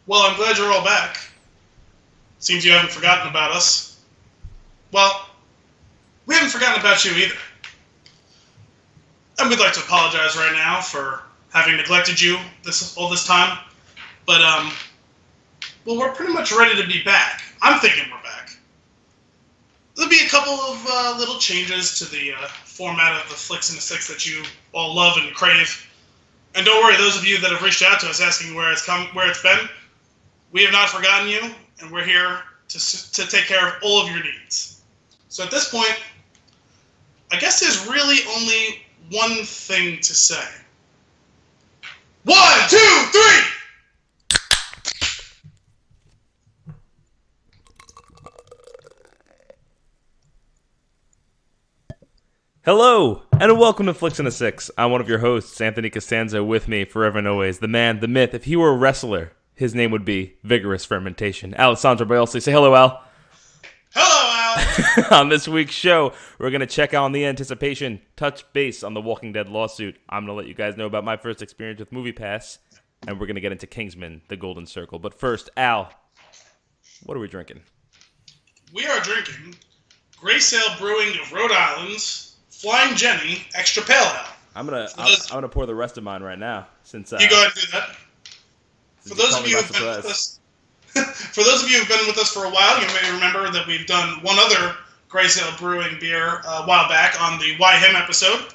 Well, I'm glad you're all back. Seems you haven't forgotten about us. Well, we haven't forgotten about you either. And we'd like to apologize right now for having neglected you all this time. But, well, we're pretty much ready to be back. I'm thinking we're back. There'll be a couple of little changes to the format of the Flix and the Six that you all love and crave. And don't worry, those of you that have reached out to us asking where it's been, we have not forgotten you, and we're here to take care of all of your needs. So at this point, I guess there's really only one thing to say. 1, 2, 3! Hello, and welcome to Flix and a Six. I'm one of your hosts, Anthony Costanzo, with me forever and always, the man, the myth. If he were a wrestler, his name would be Vigorous Fermentation. Alessandro Bielsi. Say hello, Al. Hello, Al! On this week's show, we're going to check out on the anticipation, touch base on the Walking Dead lawsuit. I'm going to let you guys know about my first experience with MoviePass, and we're going to get into Kingsman, the Golden Circle. But first, Al, what are we drinking? We are drinking Gray Sail Brewing of Rhode Island's Flying Jenny Extra Pale Ale. I'm gonna pour the rest of mine right now. Since you go ahead and do that. For those of you who've been with us, who've been with us for a while, you may remember that we've done one other Gray Sail Brewing beer a while back on the Why Him episode.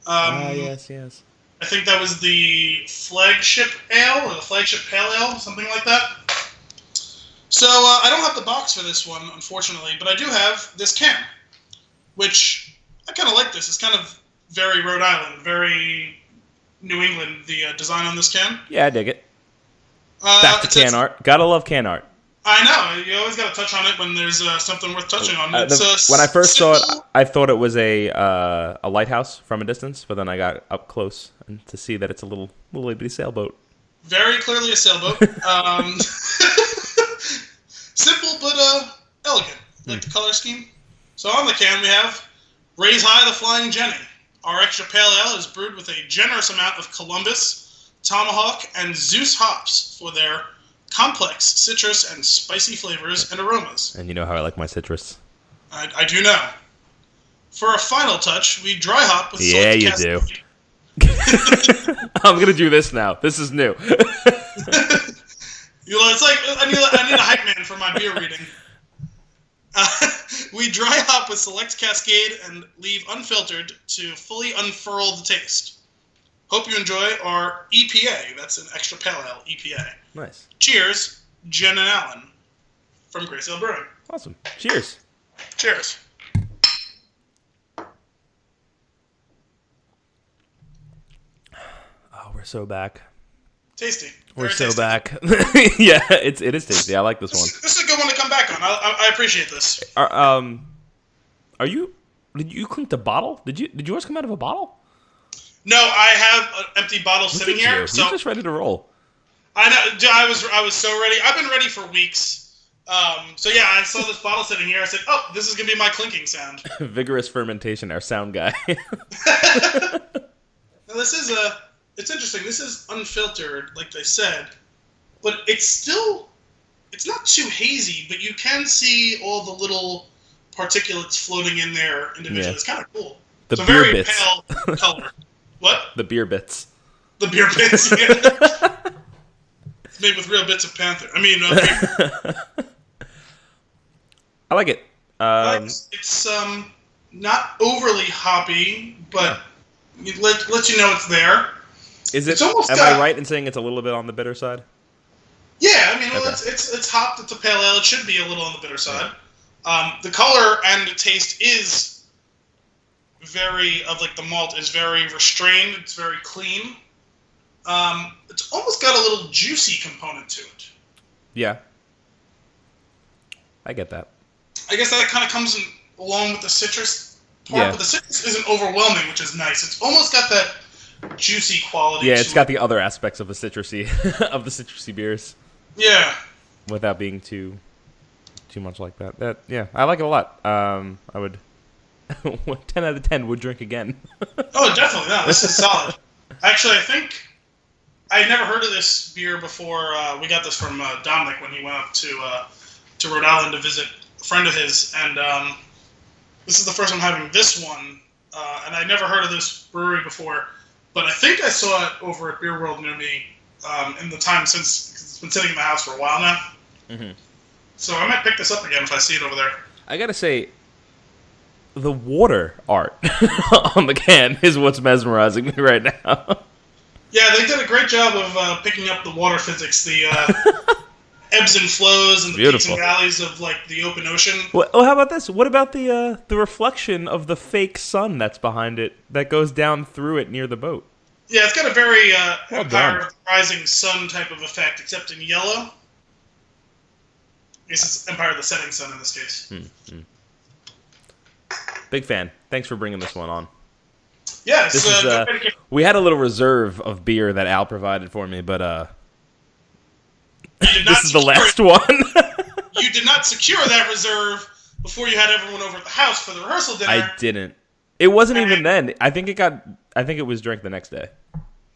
Yes. I think that was the flagship ale or the flagship pale ale, something like that. So I don't have the box for this one, unfortunately, but I do have this can, which I kind of like this. It's kind of very Rhode Island, very New England, the design on this can. Yeah, I dig it. Back to can art. Gotta love can art. I know. You always got to touch on it when there's something worth touching on. When I first saw it, I thought it was a lighthouse from a distance, but then I got up close and to see that it's a little bitty sailboat. Very clearly a sailboat. Simple but elegant, like the color scheme. So on the can we have Raise High the Flying Jenny. Our extra pale ale is brewed with a generous amount of Columbus, Tomahawk, and Zeus hops for their complex citrus and spicy flavors and aromas. And you know how I like my citrus. I do know. For a final touch, we dry hop with Yeah, you do. I'm going to do this now. This is new. It's like, I need a hype man for my beer reading. We dry hop with Select Cascade and leave unfiltered to fully unfurl the taste. Hope you enjoy our EPA. That's an extra pale ale, EPA. Nice. Cheers, Jen and Alan from Gray Sail Brewing. Awesome. Cheers. Cheers. Oh, we're so back. Tasty. We're Very so tasty. back. Yeah, it is tasty. I like this one. This is a good one to come back on. I appreciate this. Did you clink the bottle? Did yours come out of a bottle? No, I have an empty bottle sitting here. You're just ready to roll. I know. I was so ready. I've been ready for weeks. So yeah, I saw this bottle sitting here. I said, "Oh, this is gonna be my clinking sound." Vigorous Fermentation, our sound guy. Now this is it's interesting. This is unfiltered, like they said, but it's not too hazy, but you can see all the little particulates floating in there individually. Yeah. It's kind of cool. The it's a beer very bits. pale color. What? The beer bits. The beer bits, yeah. It's made with real bits of panther. I like it. It's not overly hoppy, but it lets you know it's there. Is it? I right in saying it's a little bit on the bitter side? Yeah, it's hopped. It's a pale ale. It should be a little on the bitter side. The color and the taste is the malt is very restrained. It's very clean. It's almost got a little juicy component to it. Yeah, I get that. I guess that kind of comes along with the citrus part, but the citrus isn't overwhelming, which is nice. It's almost got that juicy quality. Yeah, it's got the other aspects of the citrusy beers. Yeah, without being too much like that. Yeah, I like it a lot. I would 10 out of 10 would drink again. Oh, definitely. No, this is solid. Actually, I I never heard of this beer before. We got this from Dominic when he went up to Rhode Island to visit a friend of his, and this is the first time having this one. And I never heard of this brewery before, but I think I saw it over at Beer World near me in the time since, because it's been sitting in the house for a while now. Mm-hmm. So I might pick this up again if I see it over there. I gotta say, the water art on the can is what's mesmerizing me right now. Yeah, they did a great job of picking up the water physics, the ebbs and flows and the peaks and valleys of like the open ocean. Well, oh, how about this? What about the reflection of the fake sun that's behind it that goes down through it near the boat? Yeah, it's got a very Empire of the Rising Sun type of effect, except in yellow. I guess it's Empire of the Setting Sun in this case. Big fan. Thanks for bringing this one on. Yeah, we had a little reserve of beer that Al provided for me, but this is the last one. You did not secure that reserve before you had everyone over at the house for the rehearsal dinner. I didn't. It wasn't even then. I think it was drank the next day.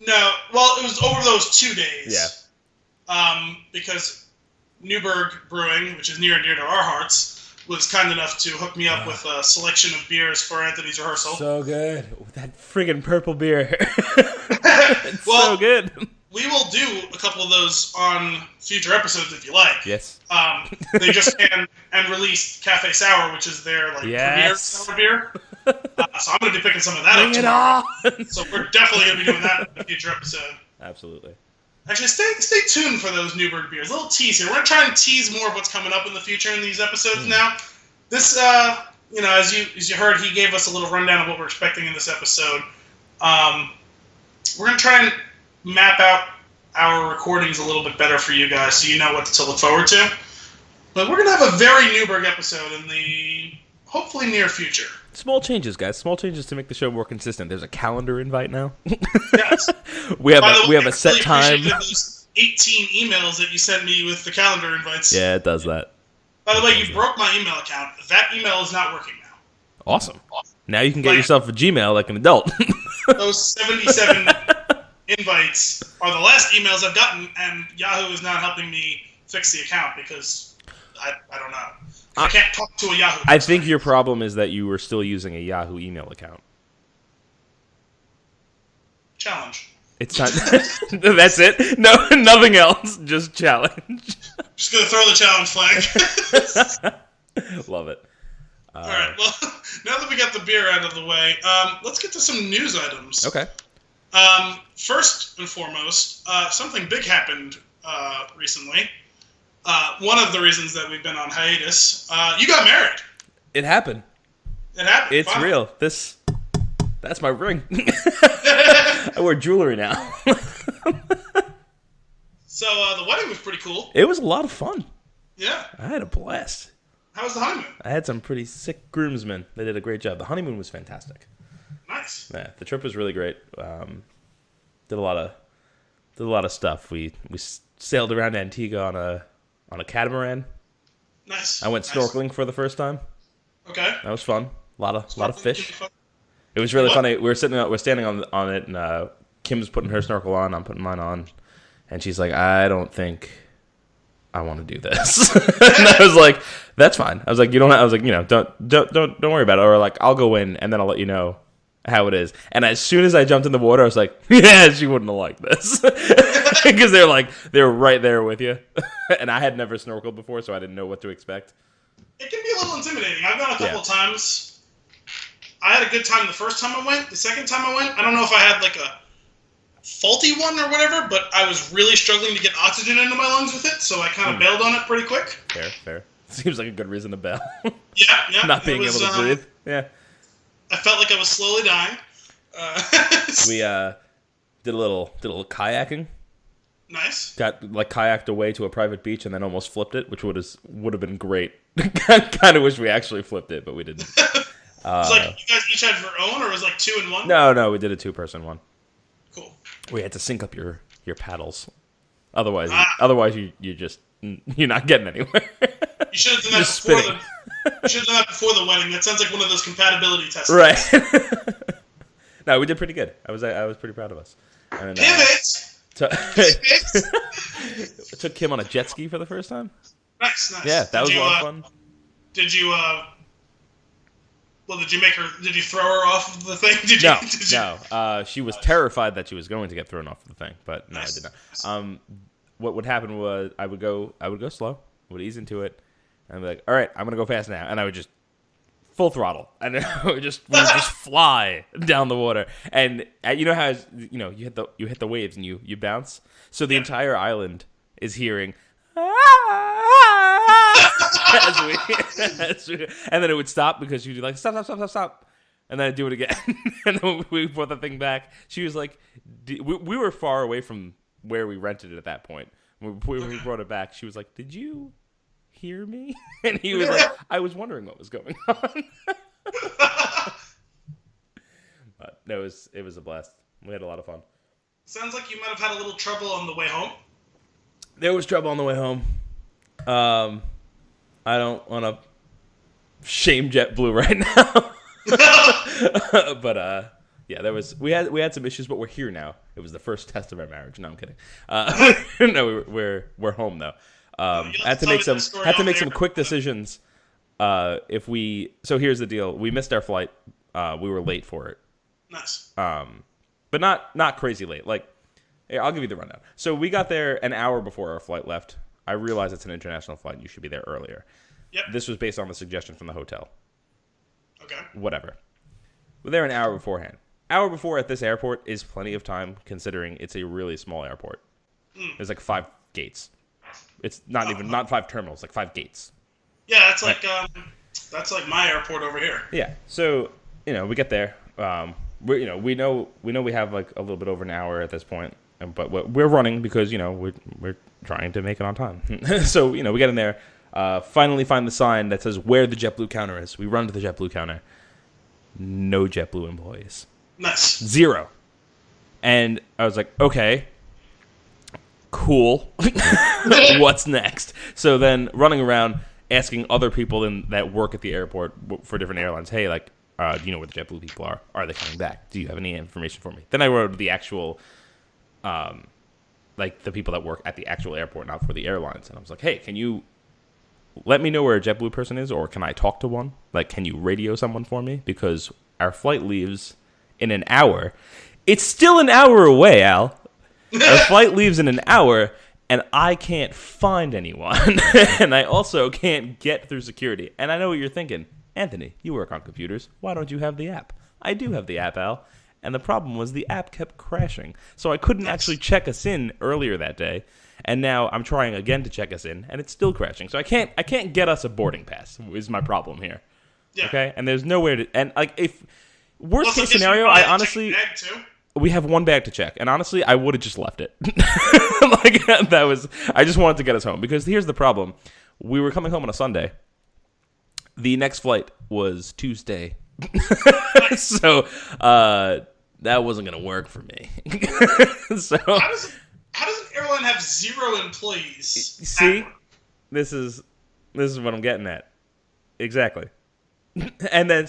No, well, it was over those 2 days. Yeah. Because Newburgh Brewing, which is near and dear to our hearts, was kind enough to hook me up with a selection of beers for Anthony's rehearsal. So good. That friggin' purple beer. It's so good. We will do a couple of those on future episodes if you like. Yes. They just and released Cafe Sour, which is their premier sour beer. So I'm going to be picking some of that up tomorrow. So we're definitely going to be doing that in a future episode. Absolutely. Actually, stay tuned for those Newburgh beers. A little tease here. We're going to try and tease more of what's coming up in the future in these episodes now. This, as you heard, he gave us a little rundown of what we're expecting in this episode. We're going to try and map out our recordings a little bit better for you guys so you know what to look forward to. But we're going to have a very Newburgh episode in the hopefully near future. Small changes, guys. Small changes to make the show more consistent. There's a calendar invite now. Yes. we have a set really time. Those 18 emails that you sent me with the calendar invites. Yeah, it does that. By the way, you broke my email account. That email is not working now. Awesome. Now you can get yourself a Gmail like an adult. Those 77 invites are the last emails I've gotten, and Yahoo is not helping me fix the account because I don't know. I can't talk to a Yahoo. I think your problem is that you were still using a Yahoo email account. Challenge. It's not. That's it? No, nothing else. Just challenge. Just going to throw the challenge flag. Love it. All right. Well, now that we got the beer out of the way, let's get to some news items. Okay. First and foremost, something big happened recently. One of the reasons that we've been on hiatus, you got married. It happened. It's finally. real. That's my ring. I wear jewelry now. So the wedding was pretty cool. It was a lot of fun. Yeah. I had a blast. How was the honeymoon? I had some pretty sick groomsmen. They did a great job. The honeymoon was fantastic. Nice. Yeah, the trip was really great. Did a lot of stuff. We sailed around Antigua on a catamaran. Nice. I went snorkeling for the first time. Okay. That was fun. A lot of fish. It was really funny. We're standing on it, and Kim's putting her snorkel on. I'm putting mine on, and she's like, "I don't think I want to do this." And I was like, "That's fine." I was like, "You don't." I was like, don't worry about it. Or like, I'll go in, and then I'll let you know how it is. And as soon as I jumped in the water, I was like, "Yeah, she wouldn't have liked this," because they're right there with you, and I had never snorkeled before, so I didn't know what to expect. It can be a little intimidating. I've gone a couple of times. I had a good time the first time I went. The second time I went, I don't know if I had like a faulty one or whatever, but I was really struggling to get oxygen into my lungs with it, so I kind of bailed on it pretty quick. Fair. Seems like a good reason to bail. Yeah. Not being able to breathe. Yeah. I felt like I was slowly dying. We did a little kayaking. Nice. Got kayaked away to a private beach and then almost flipped it, which would have been great. Kind of wish we actually flipped it, but we didn't. It's like you guys each had your own, or it was like 2 in 1? No, we did a 2-person one. Cool. We had to sync up your paddles. Otherwise, you're not getting anywhere. You should have done that before the wedding. That sounds like one of those compatibility tests. Right. No, we did pretty good. I was pretty proud of us. And, Pivot. Took Kim on a jet ski for the first time. Nice. Yeah, that was a lot of fun. Did you? Well, did you make her? Did you throw her off of the thing? No. She was terrified that she was going to get thrown off the thing, but no, nice. I did not. What would happen was I would go slow, would ease into it, and I'd be like, all right, I'm gonna go fast now, and I would just full throttle, and we would just fly down the water, and you know how you hit the waves and you bounce, so the entire island is hearing. And then it would stop because she'd be like, stop. And then I'd do it again. And then we brought the thing back. She was like, we were far away from where we rented it at that point. When we brought it back, she was like, did you hear me? And he was like, I was wondering what was going on. But no, it was a blast. We had a lot of fun. Sounds like you might have had a little trouble on the way home. There was trouble on the way home. I don't want to shame JetBlue right now. But yeah, we had some issues, but we're here now. It was the first test of our marriage. No, I'm kidding. No, we're home though. Had to make some quick decisions. So here's the deal: we missed our flight. We were late for it. Nice. But not crazy late. Like, I'll give you the rundown. So we got there an hour before our flight left. I realize it's an international flight. You should be there earlier. Yep. This was based on the suggestion from the hotel. Okay. Whatever. We're there an hour beforehand. Hour before at this airport is plenty of time, considering it's a really small airport. There's like 5 gates. It's not 5 terminals, like 5 gates. Yeah, that's like my airport over here. Yeah. So we get there. We know we have like a little bit over an hour at this point, but we're running because we're trying to make it on time. So we get in there, finally find the sign that says where the JetBlue counter is. We run to the JetBlue counter. No JetBlue employees. Nice. 0. And I was like, okay, cool. What's next? So then running around asking other people that work at the airport for different airlines, hey, like, do you know where the JetBlue people are? Are they coming back? Do you have any information for me? Then I wrote the actual, like the people that work at the actual airport, not for the airlines. And I was like, hey, can you let me know where a JetBlue person is, or can I talk to one? Like, can you radio someone for me? Because our flight leaves in an hour. It's still an hour away, Al. Our flight leaves in an hour, and I can't find anyone. And I also can't get through security. And I know what you're thinking. Anthony, you work on computers. Why don't you have the app? I do have the app, Al. And the problem was the app kept crashing. So I couldn't actually check us in earlier that day. And now I'm trying again to check us in, and it's still crashing. So I can't get us a boarding pass is my problem here. Yeah. Okay? And there's nowhere to... And like, if... Worst case scenario, I honestly... We have 1 bag to check. And honestly, I would have just left it. Like, that was... I just wanted to get us home. Because here's the problem. We were coming home on a Sunday. The next flight was Tuesday. So, that wasn't going to work for me. So... How does an airline have 0 employees? See? This is what I'm getting at. Exactly. And then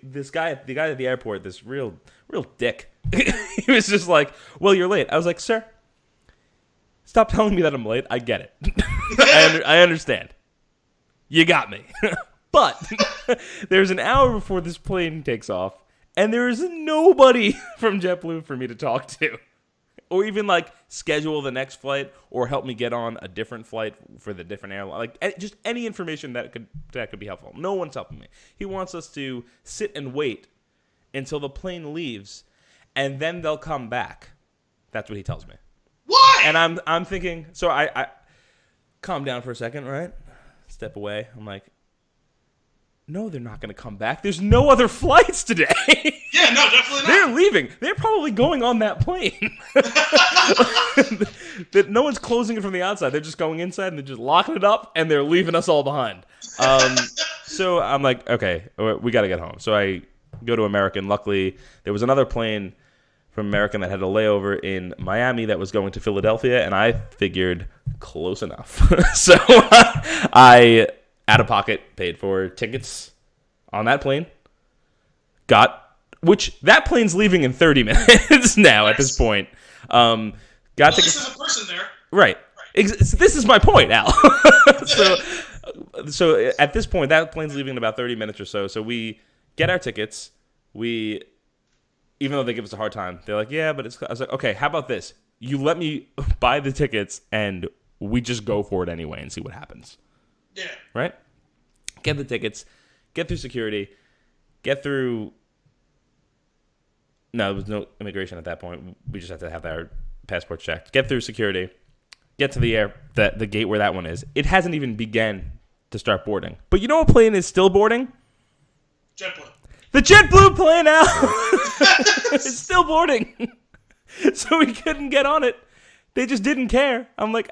this guy at the airport, this real dick. He was just like, "Well, you're late." I was like, "Sir, stop telling me that I'm late. I get it. I understand. You got me." But there's an hour before this plane takes off, and there is nobody from JetBlue for me to talk to. Or even, like, schedule the next flight or help me get on a different flight for the different airline. Like, just any information that could be helpful. No one's helping me. He wants us to sit and wait until the plane leaves, and then they'll come back. That's what he tells me. Why? And I'm thinking, so I calm down for a second, right? Step away. I'm like, no, they're not going to come back. There's no other flights today. Yeah, no, definitely not. They're leaving. They're probably going on that plane. That no one's closing it from the outside. They're just going inside and they're just locking it up and they're leaving us all behind. So I'm like, okay, we got to get home. So I go to American. Luckily, there was another plane from American that had a layover in Miami that was going to Philadelphia, and I figured close enough. So I, out of pocket, paid for tickets on that plane. Which that plane's leaving in 30 minutes now at this point. Got at least there's a person there. Right. This is my point, Al. So at this point, that plane's leaving in about 30 minutes or so. So we get our tickets. Even though they give us a hard time, they're like, yeah, but I was like, okay, how about this? You let me buy the tickets and we just go for it anyway and see what happens. Yeah. Right? Get the tickets, get through security, get through... No, there was no immigration at that point. We just had to have our passport checked. Get through security, get to the gate where that one is. It hasn't even begun to start boarding. But you know what plane is still boarding? JetBlue. The JetBlue plane out! It's still boarding. So we couldn't get on it. They just didn't care. I'm like,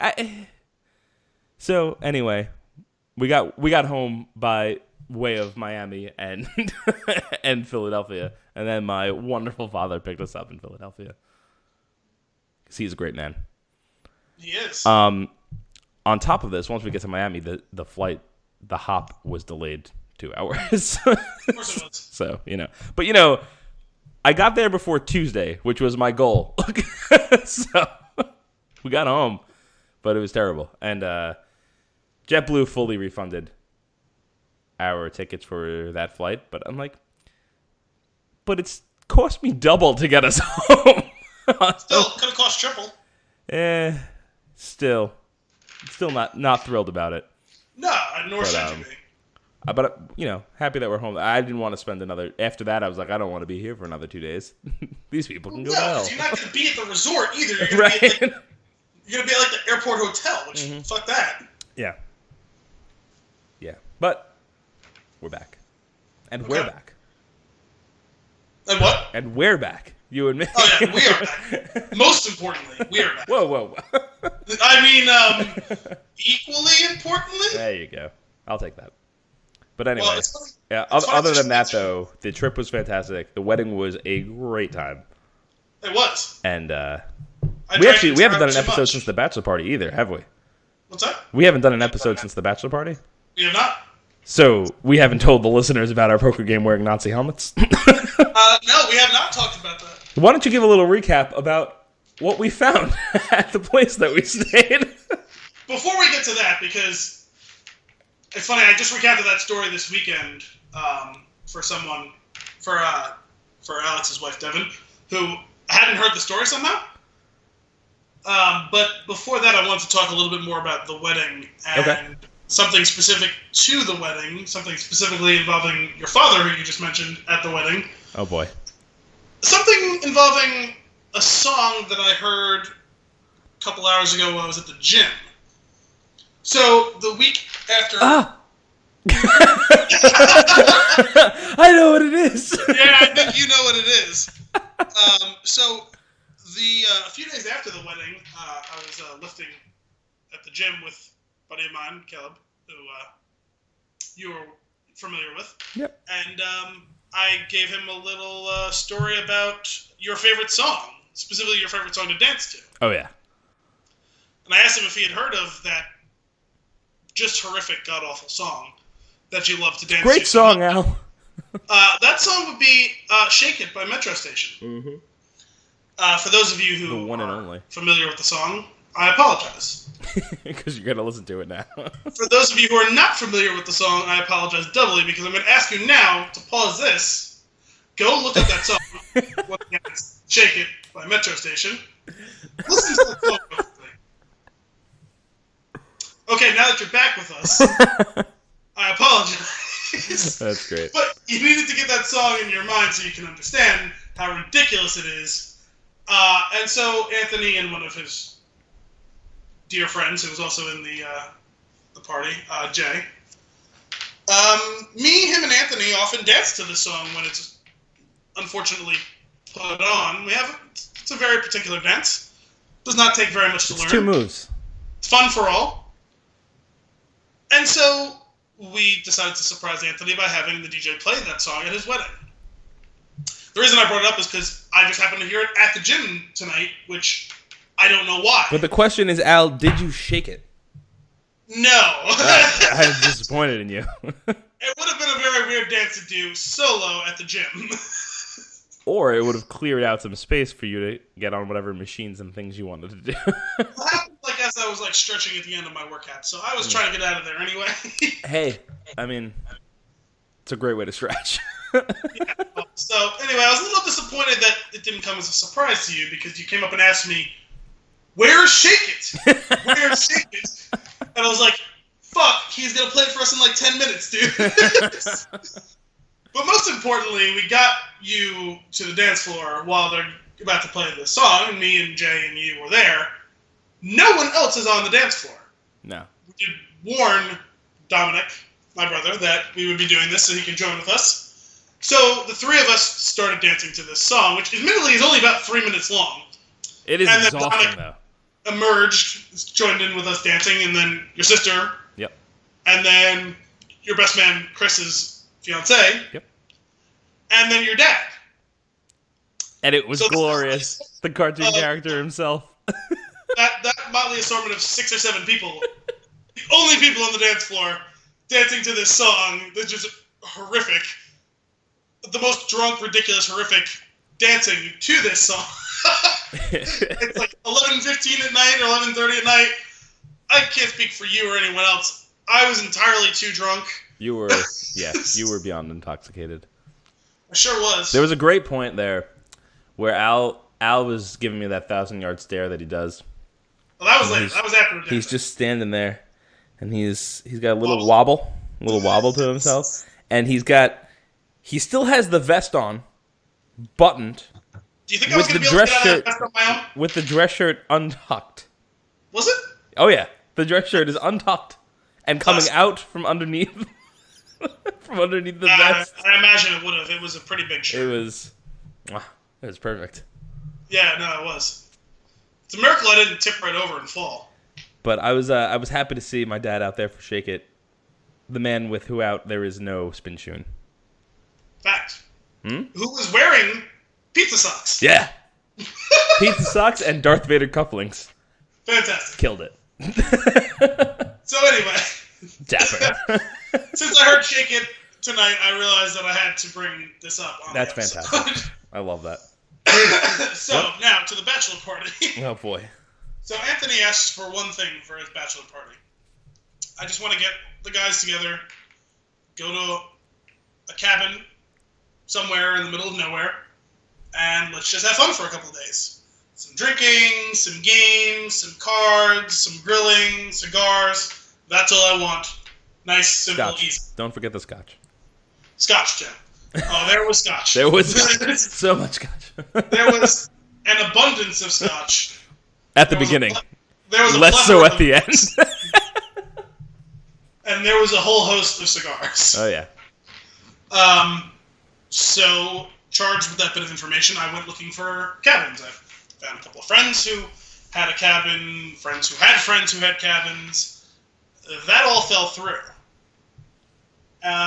So anyway, we got home by way of Miami and and Philadelphia, and then my wonderful father picked us up in Philadelphia. Because he's a great man. He is. On top of this, once we get to Miami, the hop was delayed 2 hours. Of course it was. So, But, I got there before Tuesday, which was my goal. So, we got home, but it was terrible. And JetBlue fully refunded our tickets for that flight. But I'm like, but it's cost me double to get us home. Still, could have cost triple. Still not thrilled about it. No, nor should you be. But, happy that we're home. I didn't want to spend after that, I was like, I don't want to be here for another 2 days. These people can go to hell. You're not going to be at the resort either. You're going to be at the airport hotel, which, fuck that. Yeah. Yeah. But, we're back. And we're back. And what? And we're back. You and me. Oh, yeah, we are back. Most importantly, we are back. Whoa. I mean, equally importantly? There you go. I'll take that. But anyway, well, other than that, though, the trip was fantastic. The wedding was a great time. It was. And we haven't done an episode since the bachelor party either, have we? What's that? We haven't done an episode since the bachelor party? We have not. So we haven't told the listeners about our poker game wearing Nazi helmets? No, we have not talked about that. Why don't you give a little recap about what we found at the place that we stayed? Before we get to that, because... It's funny, I just recounted that story this weekend for Alex's wife, Devin, who hadn't heard the story somehow. But before that, I wanted to talk a little bit more about the wedding and something specific to the wedding, something specifically involving your father, who you just mentioned at the wedding. Oh, boy. Something involving a song that I heard a couple hours ago when I was at the gym. So, the week after... I know what it is. Yeah, I think you know what it is. So, a few days after the wedding, I was lifting at the gym with a buddy of mine, Caleb, who you were familiar with. Yep. And I gave him a little story about your favorite song, specifically your favorite song to dance to. Oh, yeah. And I asked him if he had heard of that just horrific, god-awful song that you love to dance to. Great song, Al. That song would be Shake It by Metro Station. Mm-hmm. For those of you who are familiar with the song, I apologize. Because you're going to listen to it now. For those of you who are not familiar with the song, I apologize doubly, because I'm going to ask you now to pause this, go look at that song, once again, it's Shake It by Metro Station. Listen to that song. Okay, now that you're back with us, I apologize. That's great. But you needed to get that song in your mind so you can understand how ridiculous it is. And so Anthony and one of his dear friends, who was also in the party, Jay, me, him, and Anthony often dance to this song when it's unfortunately put on. It's a very particular dance. Does not take very much to learn. It's 2 moves. It's fun for all. And so we decided to surprise Anthony by having the DJ play that song at his wedding. The reason I brought it up is because I just happened to hear it at the gym tonight, which I don't know why. But the question is, Al, did you shake it? No. I'm disappointed in you. It would have been a very weird dance to do solo at the gym. Or it would have cleared out some space for you to get on whatever machines and things you wanted to do. It happened as I was stretching at the end of my workout, so I was trying to get out of there anyway. Hey, I mean, it's a great way to stretch. Yeah. So anyway, I was a little disappointed that it didn't come as a surprise to you because you came up and asked me, "Where's Shake It? Where's Shake It?" And I was like, "Fuck, he's gonna play it for us in 10 minutes, dude." But most importantly, we got you to the dance floor while they're about to play the song, and me and Jay and you were there. No one else is on the dance floor. No. We did warn Dominic, my brother, that we would be doing this so he can join with us. So the three of us started dancing to this song, which admittedly is only about 3 minutes long. It is exhausting, though. Emerged, joined in with us dancing, and then your sister. Yep. And then your best man, Chris's fiance. Yep. And then your dad. And it was glorious. The cartoon character himself. that motley assortment of 6 or 7 people. The only people on the dance floor dancing to this song that's just horrific. The most drunk, ridiculous, horrific dancing to this song. It's 11:15 at night or 11:30 at night. I can't speak for you or anyone else. I was entirely too drunk. You were, yes, you were beyond intoxicated. I sure was. There was a great point there where Al was giving me that 1,000-yard stare that he does. Well, that was later. That was after. He's just standing there, and he's got a little wobble to himself, and he still has the vest on, buttoned. Do you think I was going to be able to get out of that vest on my own? With the dress shirt untucked. Was it? Oh yeah, the dress shirt is untucked and coming out from underneath. From underneath the vest. I imagine it would have. It was a pretty big shirt. It was perfect. Yeah, no, it was. It's a miracle I didn't tip right over and fall. But I was happy to see my dad out there for Shake It. The man with who out there is no Spinchoon. Fact. Who was wearing pizza socks? Yeah. Pizza socks and Darth Vader cufflinks. Fantastic. Killed it. So anyway. Dapper. Since I heard Shake It tonight, I realized that I had to bring this up on That's the episode. fantastic. I love that. So, now to the bachelor party. Oh, boy. So Anthony asks for one thing for his bachelor party. I just want to get the guys together, go to a cabin somewhere in the middle of nowhere, and let's just have fun for a couple of days. Some drinking, some games, some cards, some grilling, cigars. That's all I want. Nice, simple, Scotch. easy. Don't forget the scotch. Scotch, Jim. Oh, there was scotch. There was so much scotch. There was an abundance of scotch. At the beginning. There was less so at the end. And there was a whole host of cigars. Oh, yeah. So, charged with that bit of information, I went looking for cabins. I found a couple of friends who had a cabin, friends who had cabins. That all fell through.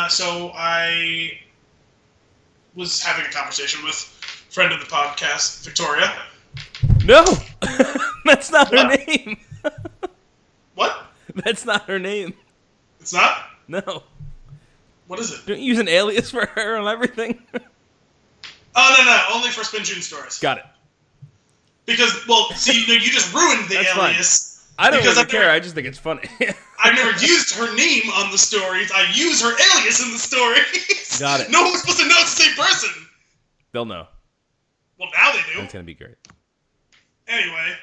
So I was having a conversation with a friend of the podcast, Victoria. No! That's not her name. What? That's not her name. It's not? No. What is it? Don't you use an alias for her and everything? Oh, no. Only for Spinchoon stories. Got it. Because, well, see, you just ruined the That's alias. Fine. I don't really care. I just think it's funny. I've never used her name on the stories. I use her alias in the stories. Got it. No one's supposed to know it's the same person. They'll know. Well, now they do. It's going to be great. Anyway,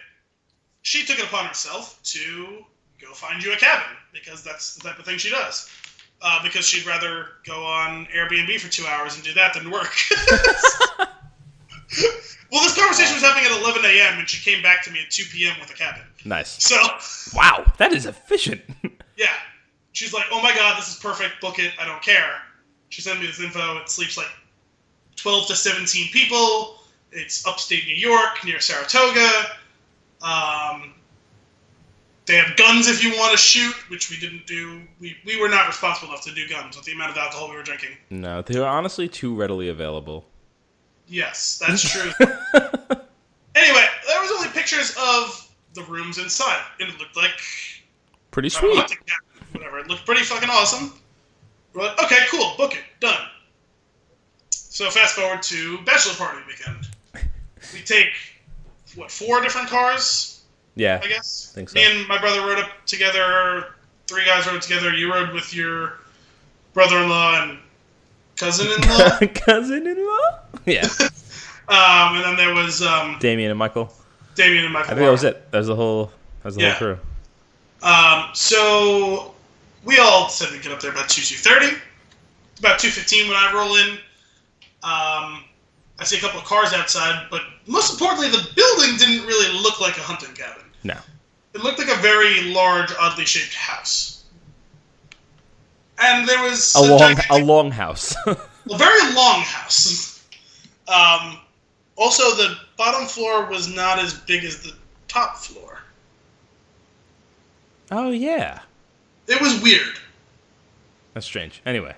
she took it upon herself to go find you a cabin, because that's the type of thing she does. Because she'd rather go on Airbnb for 2 hours and do that than work. Well, this conversation was happening at 11 a.m. and she came back to me at 2 p.m. with a cabin. Nice. So. Wow, that is efficient. Yeah. She's like, oh my god, this is perfect, book it, I don't care. She sent me this info, it sleeps 12 to 17 people, it's upstate New York, near Saratoga, they have guns if you want to shoot, which we didn't do, we were not responsible enough to do guns with the amount of alcohol we were drinking. No, they were honestly too readily available. Yes, that's true. Anyway, there was only pictures of the rooms inside, and it looked like... Pretty sweet. Whatever, it looked pretty fucking awesome. We're like, okay, cool, book it, done. So fast forward to bachelor party weekend. We take, 4 different cars? Yeah. I guess? I think so. Me and my brother rode up together. 3 guys rode together. You rode with your brother-in-law and cousin-in-law? Cousin-in-law? Yeah. And then there was... Damien and Michael. I think that was it. That was the whole crew. So we all said we'd get up there about 2:30. About 2:15 when I roll in. I see a couple of cars outside, but most importantly, the building didn't really look like a hunting cabin. No. It looked like a very large, oddly shaped house. And there was... A long house. A very long house. Also, the bottom floor was not as big as the top floor. Oh, yeah. It was weird. That's strange. Anyway.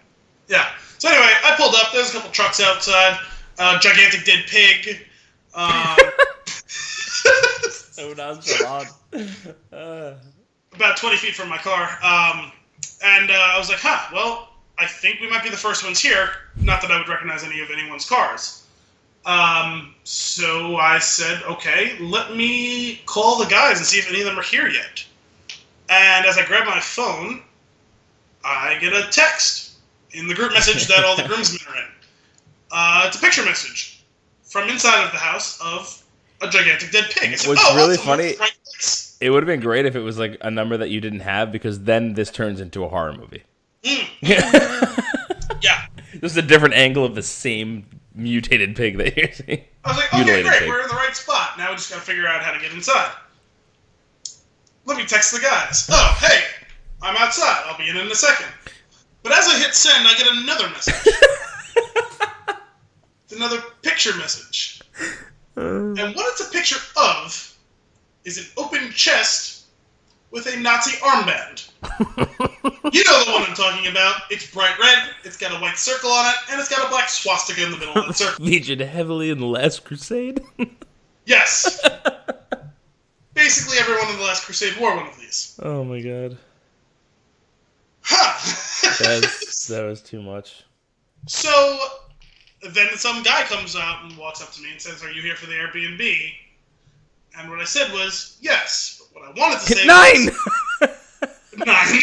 Yeah. So anyway, I pulled up. There's a couple trucks outside. Gigantic dead pig. So nonchalant. About 20 feet from my car. And I was like, well, I think we might be the first ones here. Not that I would recognize any of anyone's cars. So I said, okay, let me call the guys and see if any of them are here yet. And as I grab my phone, I get a text in the group message that all the groomsmen are in. It's a picture message from inside of the house of a gigantic dead pig. I said, What's really awesome, funny, it would have been great if it was like a number that you didn't have, because then this turns into a horror movie. Yeah. Just a different angle of the same mutated pig that you're seeing. I was like, okay, great, we're in the right spot. Now we just gotta figure out how to get inside. Let me text the guys. Oh, hey, I'm outside. I'll be in a second. But as I hit send, I get another message. It's another picture message. And what it's a picture of is an open chest with a Nazi armband. You know the one I'm talking about. It's bright red, it's got a white circle on it, and it's got a black swastika in the middle of the circle. Featured heavily in The Last Crusade? Yes. Basically everyone in The Last Crusade wore one of these. Oh my god. That was too much. So, then some guy comes out and walks up to me and says, "Are you here for the Airbnb?" And what I said was, yes. But what I wanted to say was... 9!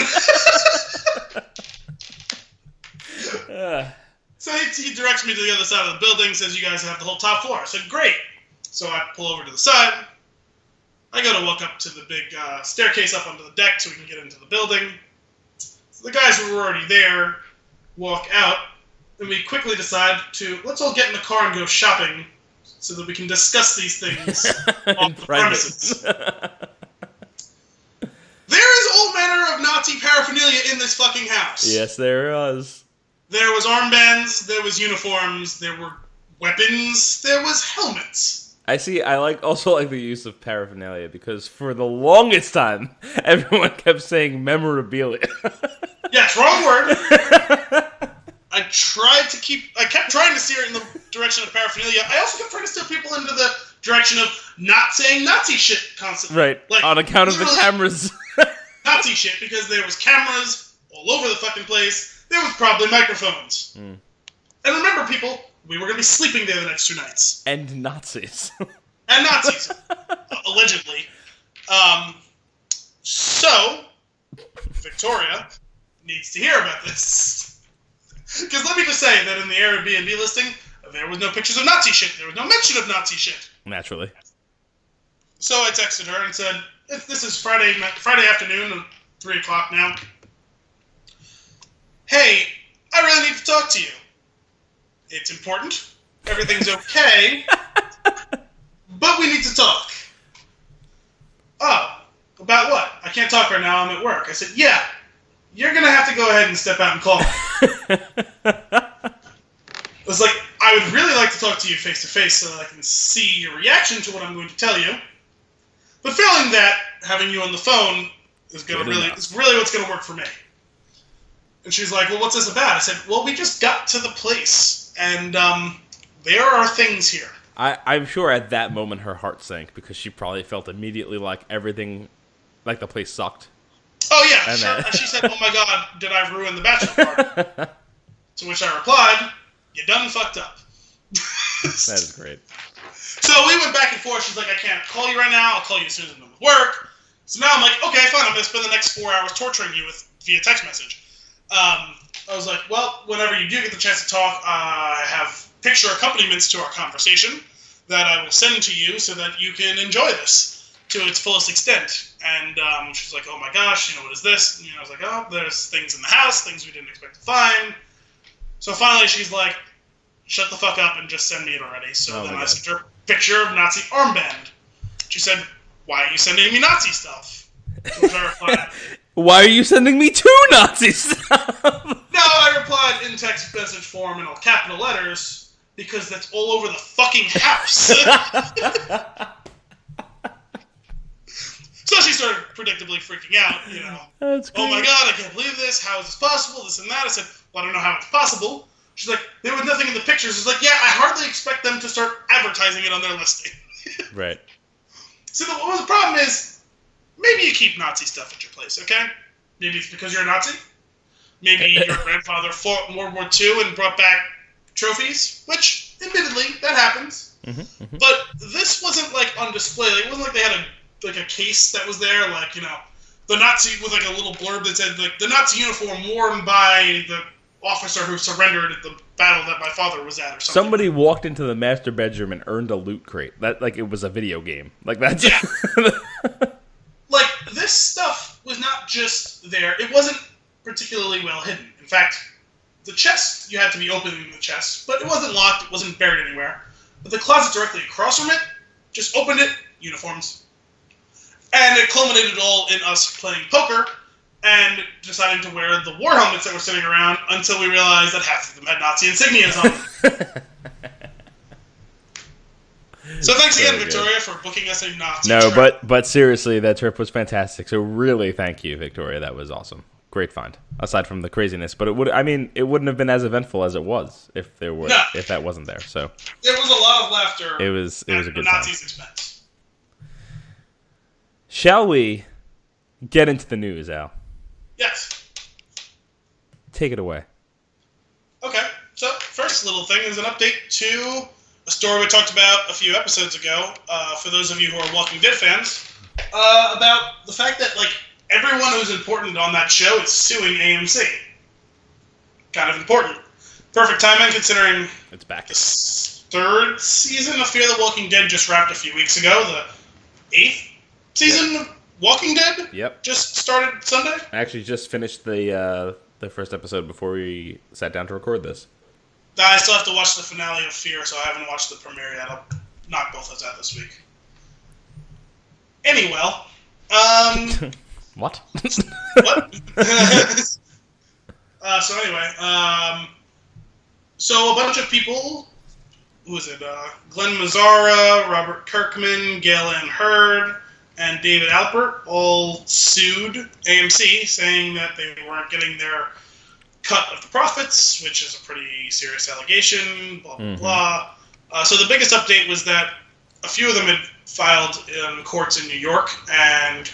So he directs me to the other side of the building, says, "You guys have the whole top floor." I said, "Great." So I pull over to the side. I go to walk up to the big staircase up onto the deck so we can get into the building. So the guys who were already there walk out, and we quickly decide to, let's all get in the car and go shopping so that we can discuss these things on the premises. There is all manner of Nazi paraphernalia in this fucking house. Yes, there was. There was armbands, there was uniforms, there were weapons, there was helmets. I also like the use of paraphernalia, because for the longest time, everyone kept saying memorabilia. Yes, wrong word. I kept trying to steer it in the direction of paraphernalia. I also kept trying to steer people into the direction of not saying Nazi shit constantly. Right, like, on account of the cameras. Nazi shit, because there was cameras all over the fucking place. There was probably microphones. And remember, people, we were going to be sleeping there the next 2 nights. And Nazis. And Nazis. Allegedly. So, Victoria needs to hear about this. Because let me just say that in the Airbnb listing, there was no pictures of Nazi shit. There was no mention of Nazi shit. Naturally. So I texted her and said, this is Friday afternoon, 3 o'clock now. Hey, I really need to talk to you. It's important. Everything's okay. But we need to talk. Oh, about what? I can't talk right now. I'm at work. I said, yeah, you're going to have to go ahead and step out and call me. I was like, I would really like to talk to you face to face so that I can see your reaction to what I'm going to tell you. But failing that, having you on the phone is really what's going to work for me. And she's like, well, what's this about? I said, well, we just got to the place, and there are things here. I'm sure at that moment her heart sank, because she probably felt immediately like everything, like the place sucked. Oh, yeah, sure. And she said, oh my god, did I ruin the bachelor party? To which I replied, You done fucked up. That is great. So we went back and forth. She's like, I can't call you right now. I'll call you as soon as I'm done with work. So now I'm like, okay, fine. I'm going to spend the next 4 hours torturing you via text message. I was like, well, whenever you do get the chance to talk, I have picture accompaniments to our conversation that I will send to you so that you can enjoy this to its fullest extent. And she's like, oh my gosh, what is this? And, I was like, oh, there's things in the house, things we didn't expect to find. So finally she's like, shut the fuck up and just send me it already. So then I sent her a picture of Nazi armband. She said, why are you sending me Nazi stuff? Which I replied, why are you sending me 2 Nazi stuff? No, I replied in text message form in all capital letters, because that's all over the fucking house. So she started predictably freaking out, That's great. Oh my god, I can't believe this, how is this possible, this and that. I said, well, I don't know how it's possible. She's like, there was nothing in the pictures. It's like, yeah, I hardly expect them to start advertising it on their listing. Right. So the problem is, maybe you keep Nazi stuff at your place, okay? Maybe it's because you're a Nazi. Maybe your grandfather fought in World War II and brought back trophies, which, admittedly, that happens. Mm-hmm, mm-hmm. But this wasn't, on display. It wasn't like they had a case that was there, the Nazi with, a little blurb that said, the Nazi uniform worn by the officer who surrendered at the battle that my father was at, or something. Somebody walked into the master bedroom and earned a loot crate. That it was a video game. That's yeah. This stuff was not just there. It wasn't particularly well hidden. In fact, the chest, you had to be opening the chest, but it wasn't locked. It wasn't buried anywhere. But the closet directly across from it, just opened it, uniforms. And it culminated all in us playing poker and deciding to wear the war helmets that were sitting around until we realized that half of them had Nazi insignias on them. So thanks again, Victoria, for booking us a Nazi trip. but seriously, that trip was fantastic. So really, thank you, Victoria. That was awesome. Great find. Aside from the craziness, but it wouldn't have been as eventful as it was if that wasn't there. So there was a lot of laughter. It was a good Nazi's time. Expense. Shall we get into the news, Al? Yes. Take it away. Okay. So first little thing is an update to a story we talked about a few episodes ago, for those of you who are Walking Dead fans, about the fact that, everyone who's important on that show is suing AMC. Kind of important. Perfect timing, considering it's back. The 3rd season of Fear the Walking Dead just wrapped a few weeks ago. The 8th season of Walking Dead just started Sunday. I actually just finished the first episode before we sat down to record this. I still have to watch the finale of Fear, so I haven't watched the premiere yet. I'll knock both those out this week. Anyway, What? What? So a bunch of people, who was it? Glenn Mazzara, Robert Kirkman, Gail Ann Hurd, and David Alpert all sued AMC, saying that they weren't getting their cut of the profits, which is a pretty serious allegation, blah, blah, blah. So the biggest update was that a few of them had filed in courts in New York, and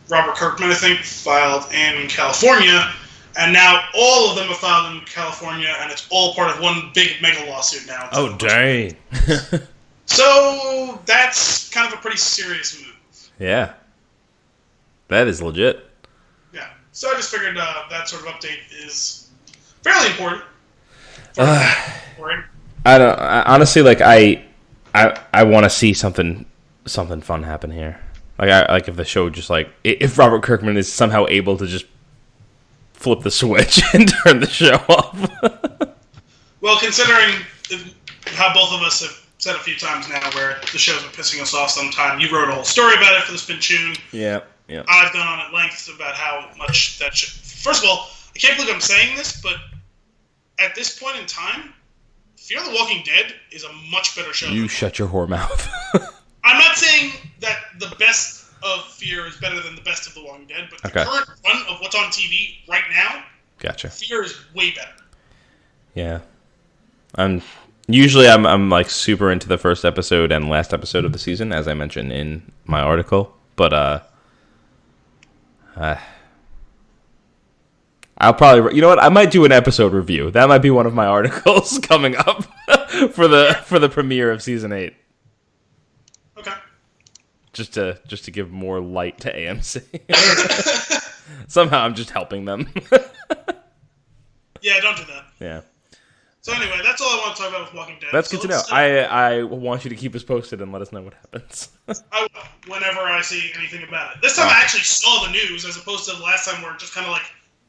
Robert Kirkman, I think, filed in California, and now all of them have filed in California, and it's all part of one big mega lawsuit now. Oh, dang. So that's kind of a pretty serious move. Yeah. That is legit. Yeah. So I just figured that sort of update is fairly important. Honestly, I want to see something fun happen here. If the show just if Robert Kirkman is somehow able to just flip the switch and turn the show off. Well, considering how both of us have said a few times now where the show's been pissing us off sometime, you wrote a whole story about it for the Spinchoon. Yeah. I've gone on at length about how much that should... First of all, I can't believe I'm saying this, but at this point in time, Fear the Walking Dead is a much better show. You shut your whore mouth. I'm not saying that the best of Fear is better than the best of The Walking Dead, but the current run of what's on TV right now, gotcha. Fear is way better. Yeah. I'm super into the first episode and last episode of the season, as I mentioned in my article, but I'll probably, you know what? I might do an episode review. That might be one of my articles coming up for the premiere of season 8. Okay. Just to give more light to AMC. Somehow I'm just helping them. Yeah, don't do that. Yeah. So anyway, that's all I want to talk about with Walking Dead. That's good to know. I want you to keep us posted and let us know what happens. I will, whenever I see anything about it. This time I actually saw the news, as opposed to the last time where it just kind of like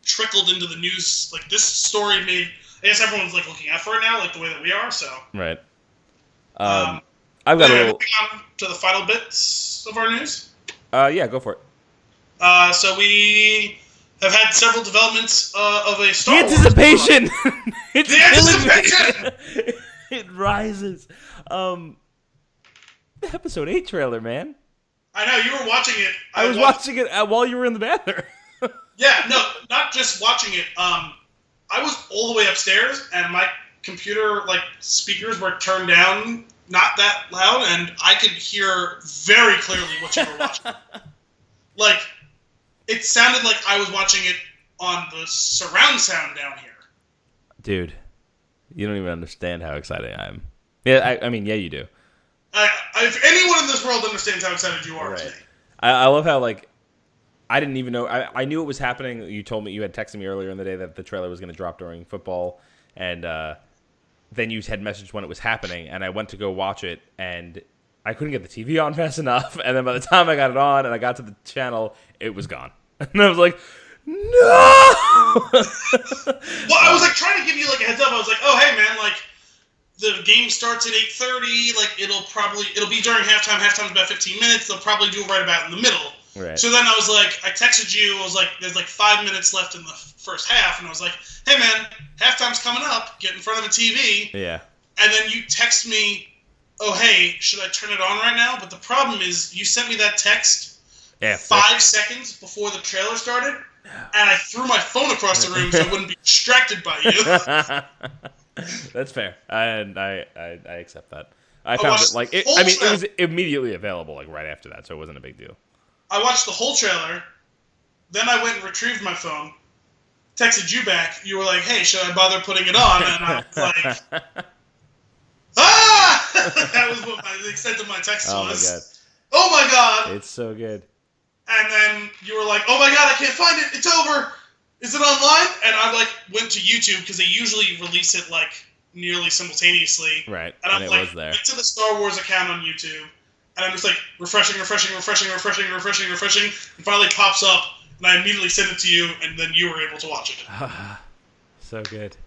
trickled into the news. Like this story made, I guess everyone's like looking out for it now, like the way that we are. So right. I've got a little. Moving on to the final bits of our news. Yeah, go for it. So we have had several developments of a Star Wars. Anticipation. It's the anticipation. It rises. The episode 8 trailer, man. I know you were watching it. I was watching it while you were in the bathroom. Yeah, no, not just watching it. I was all the way upstairs, and my computer speakers were turned down, not that loud, and I could hear very clearly what you were watching. It sounded like I was watching it on the surround sound down here. Dude, you don't even understand how excited I am. Yeah, I mean, yeah, you do. If anyone in this world understands how excited you are, right. I love how, I didn't even know. I knew it was happening. You told me, you had texted me earlier in the day that the trailer was going to drop during football, and then you had messaged when it was happening, and I went to go watch it, and I couldn't get the TV on fast enough, and then by the time I got it on and I got to the channel, it was gone. And I was like, no! Well, I was trying to give you a heads up. I was like, oh, hey, man, the game starts at 8:30. It'll be during halftime. Halftime's about 15 minutes. They'll probably do it right about in the middle. Right. So then I was I texted you. I was there's 5 minutes left in the first half, and I was like, hey, man, halftime's coming up. Get in front of a TV. Yeah. And then you text me, oh, hey, should I turn it on right now? But the problem is you sent me that text 5 seconds before the trailer started, and I threw my phone across the room so I wouldn't be distracted by you. That's fair, and I accept that. I found it it was immediately available right after that, so it wasn't a big deal. I watched the whole trailer, then I went and retrieved my phone, texted you back. You were like, hey, should I bother putting it on? And I was like, ah! That was what the extent of my text was. My God. Oh my God! It's so good. And then you were like, oh my God, I can't find it. It's over. Is it online? And I went to YouTube because they usually release it nearly simultaneously. Right. And I'm went to the Star Wars account on YouTube. And I'm just refreshing. And finally pops up. And I immediately send it to you. And then you were able to watch it. So good.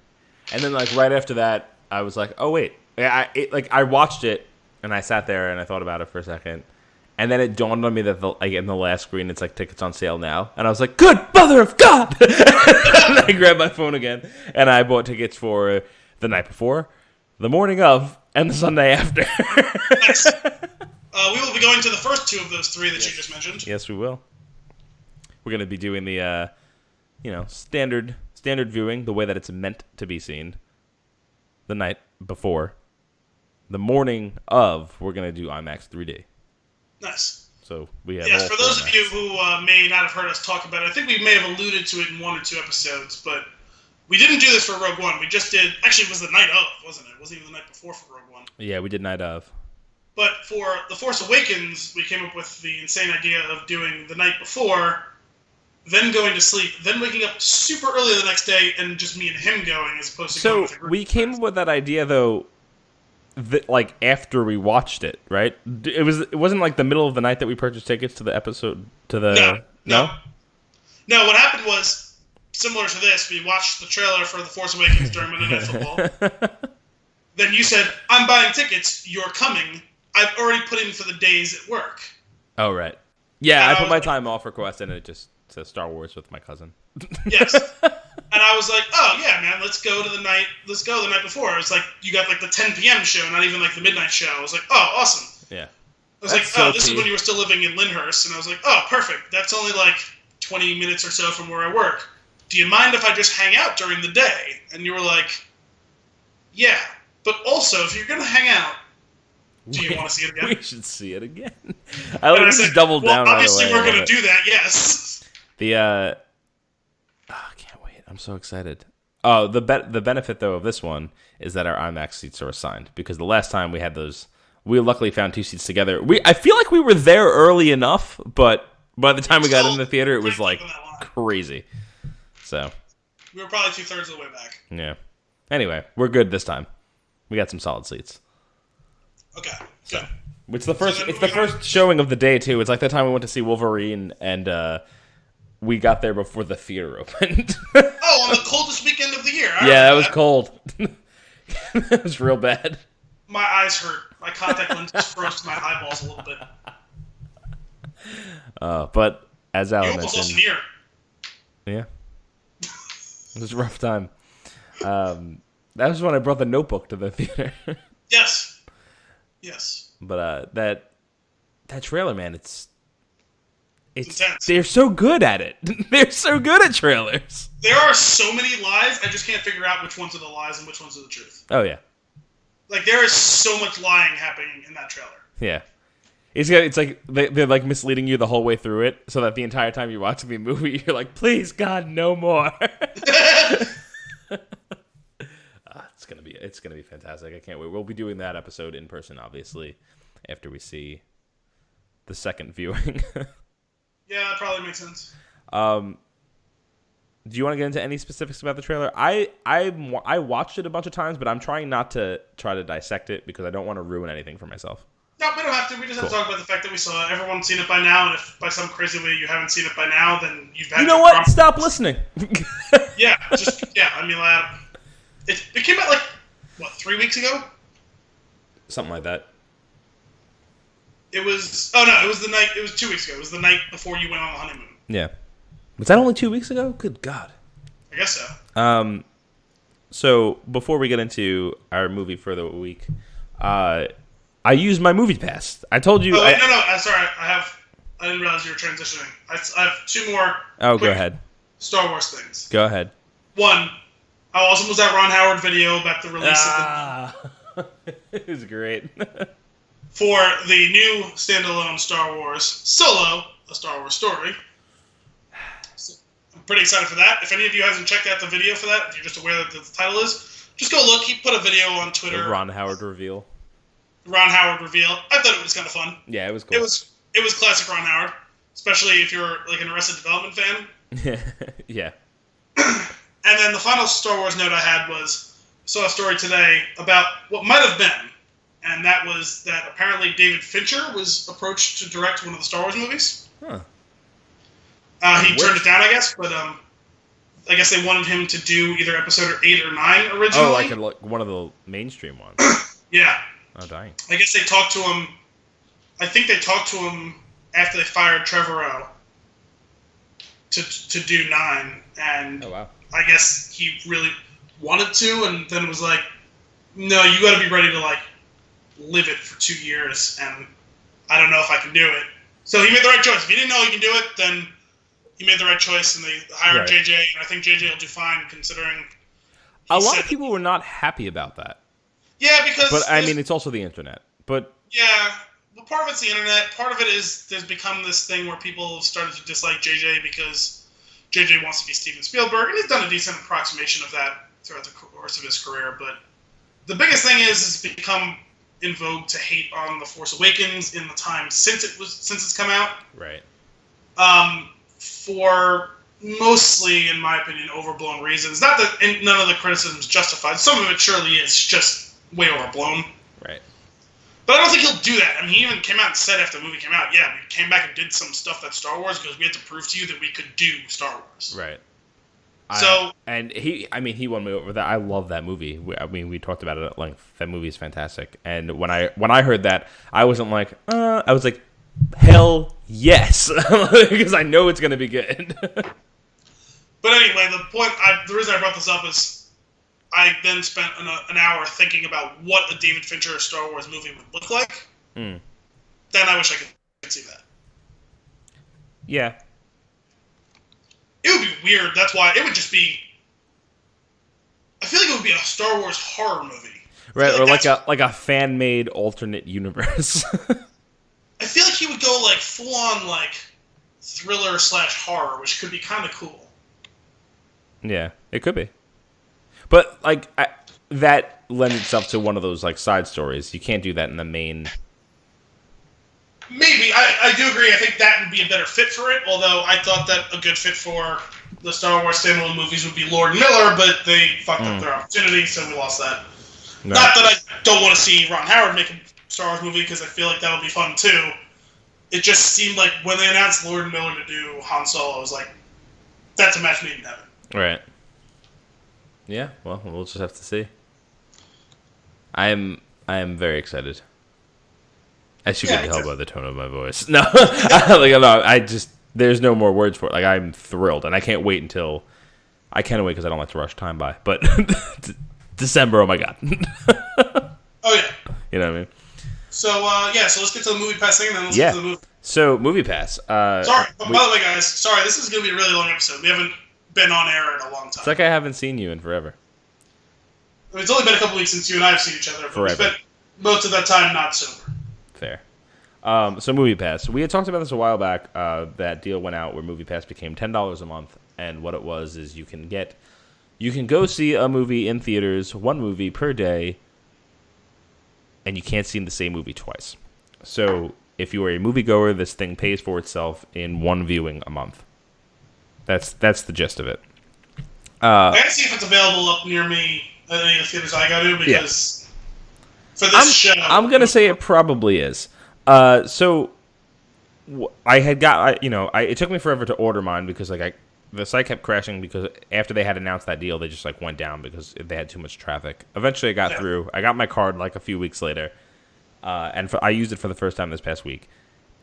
And then right after that, I was like, oh wait. I watched it. And I sat there and I thought about it for a second. And then it dawned on me that in the last screen, it's tickets on sale now. And I was like, good mother of God! And I grabbed my phone again, and I bought tickets for the night before, the morning of, and the Sunday after. Nice. We will be going to the first 2 of those 3 that you just mentioned. Yes, we will. We're going to be doing the, standard viewing, the way that it's meant to be seen, the night before. The morning of, we're going to do IMAX 3D. Nice. So we have. Yes, for those of you who may not have heard us talk about it, I think we may have alluded to it in 1 or 2 episodes, but we didn't do this for Rogue One. We just did. Actually, it was the night of, wasn't it? It wasn't even the night before for Rogue One. Yeah, we did night of. But for The Force Awakens, we came up with the insane idea of doing the night before, then going to sleep, then waking up super early the next day, and just me and him going, as opposed to going with a group. We came up with that idea though. After we watched it, right? It wasn't the middle of the night that we purchased tickets to the episode No. What happened was similar to this. We watched the trailer for The Force Awakens during Monday Night Football. Then you said, "I'm buying tickets. You're coming. I've already put in for the days at work." Oh right, yeah. I put my time off request and it just says Star Wars with my cousin. Yes. And I was like, oh, yeah, man, let's go the night before. It's you got the 10 p.m. show, not even the midnight show. I was like, oh, awesome. Yeah. I was this is when you were still living in Lyndhurst. And I was like, oh, perfect. That's only 20 minutes or so from where I work. Do you mind if I just hang out during the day? And you were like, yeah. But also, if you're going to hang out, do you want to see it again? We should see it again. I just doubled down right away. Obviously, we're going to do that, yes. I can't wait. I'm so excited. Oh, the benefit though of this one is that our IMAX seats are assigned, because the last time we had those, we luckily found 2 seats together. I feel like we were there early enough, but by the time we got in the theater, it was like crazy. So we were probably 2/3 of the way back. Yeah. Anyway, we're good this time. We got some solid seats. Okay. So, it's the first showing of the day too. It's like the time we went to see Wolverine, and we got there before the theater opened. Oh, on the coldest weekend of the year. Yeah, that was cold. It was real bad. My eyes hurt. My contact lenses froze to my eyeballs a little bit. But as Alan almost mentioned, lost an ear. Yeah, it was a rough time. That was when I brought the Notebook to the theater. Yes. But that trailer, man, it's intense. They're so good at it. They're so good at trailers. There are so many lies, I just can't figure out which ones are the lies and which ones are the truth. Oh yeah. Like, there is so much lying happening in that trailer. Yeah. It's like they're like misleading you the whole way through it, so that the entire time you're watching the movie, you're like, please God, no more. It's gonna be fantastic. I can't wait. We'll be doing that episode in person, obviously, after we see the second viewing. Yeah, that probably makes sense. Do you want to get into any specifics about the trailer? I watched it a bunch of times, but I'm trying not to try to dissect it because I don't want to ruin anything for myself. No, we don't have to. We just have to talk about the fact that we saw everyone's seen it by now, and if by some crazy way you haven't seen it by now, then you've had. You know what? Stop listening. Yeah. I mean, it came out 3 weeks ago? Something like that. It was. Oh no! It was the night. It was 2 weeks ago. It was the night before you went on the honeymoon. Yeah. Was that only 2 weeks ago? Good God. I guess so. So before we get into our movie for the week, I used my movie pass. I told you. Oh, wait, no. I'm sorry. I didn't realize you were transitioning. I have 2 more. Oh, go ahead. Star Wars things. Go ahead. One, I also was that Ron Howard video about the release of the... It was great. For the new standalone Star Wars Solo, a Star Wars story. So I'm pretty excited for that. If any of you hasn't checked out the video for that, if you're just aware that the title is, just go look. He put a video on Twitter. The Ron Howard reveal. Ron Howard reveal. I thought it was kind of fun. Yeah, it was cool. It was classic Ron Howard, especially if you're like an Arrested Development fan. Yeah. And then the final Star Wars note I had was, saw a story today about what might have been, and that was that apparently David Fincher was approached to direct one of the Star Wars movies. Huh. He turned it down, I guess, but I guess they wanted him to do either episode 8 or 9 originally. Oh, like one of the mainstream ones. Yeah. Oh, dang. I guess they talked to him. I think they talked to him after they fired Trevorrow to do 9, and oh, wow. I guess he really wanted to, and then was like, "No, you got to be ready to live it for 2 years, and I don't know if I can do it." So he made the right choice. If he didn't know he can do it, then he made the right choice, and they hired JJ, and I think JJ will do fine considering. A lot of people were not happy about that. Yeah, because. But I mean, it's also the internet. But yeah, well, part of it's the internet. Part of it is there's become this thing where people have started to dislike JJ because JJ wants to be Steven Spielberg, and he's done a decent approximation of that throughout the course of his career. But the biggest thing is it's become in vogue to hate on The Force Awakens in the time since it's come out. Right. For mostly, in my opinion, overblown reasons. Not that none of the criticism is justified. Some of it surely is just way overblown. Right. But I don't think he'll do that. I mean, he even came out and said after the movie came out, yeah, we came back and did some stuff that's Star Wars because we had to prove to you that we could do Star Wars. Right. So he won me over with that. I love that movie. We talked about it at length. That movie is fantastic. And when I heard that, I wasn't like, I was like, hell yes, because I know it's gonna be good. But anyway, the reason I brought this up is I then spent an hour thinking about what a David Fincher Star Wars movie would look like. Mm. Then I wish I could see that. Yeah. It would be weird. That's why it would just be. I feel like it would be a Star Wars horror movie. Right, or like a fan-made alternate universe. I feel like he would go full on thriller / horror, which could be kind of cool. Yeah, it could be. But, like, that lends itself to one of those, like, side stories. You can't do that in the main... Maybe. I do agree. I think that would be a better fit for it, although I thought that a good fit for the Star Wars standalone movies would be Lord and Miller, but they fucked up their opportunity, so we lost that. No. Not that I don't want to see Ron Howard make a Star Wars movie, because I feel like that would be fun, too. It just seemed like when they announced Lord and Miller to do Han Solo, I was like, that's a match made in heaven. Right. Yeah, well, we'll just have to see. I am very excited. As you can tell by the tone of my voice. No, there's no more words for it. Like, I'm thrilled, and I can't wait because I don't like to rush time by. But December, oh my god. Oh yeah. You know what I mean? So so let's get to the movie pass thing, and then let's get to the movie. So movie pass. By the way, guys, sorry, this is gonna be a really long episode. We haven't been on air in a long time. It's like I haven't seen you in forever. I mean, it's only been a couple weeks since you and I have seen each other, but we spent most of that time not sober. Fair. So Movie Pass. We had talked about this a while back. That deal went out where Movie Pass became $10 a month, and what it was is you can go see a movie in theaters, one movie per day, and you can't see the same movie twice. So if you are a moviegoer, this thing pays for itself in one viewing a month. That's the gist of it. I gotta see if it's available up near me at any of the theaters I go to, because for this show... I'm gonna say it probably is. So I had it took me forever to order mine because the site kept crashing because after they had announced that deal, they just went down because they had too much traffic. Eventually, I got through. I got my card a few weeks later, and I used it for the first time this past week.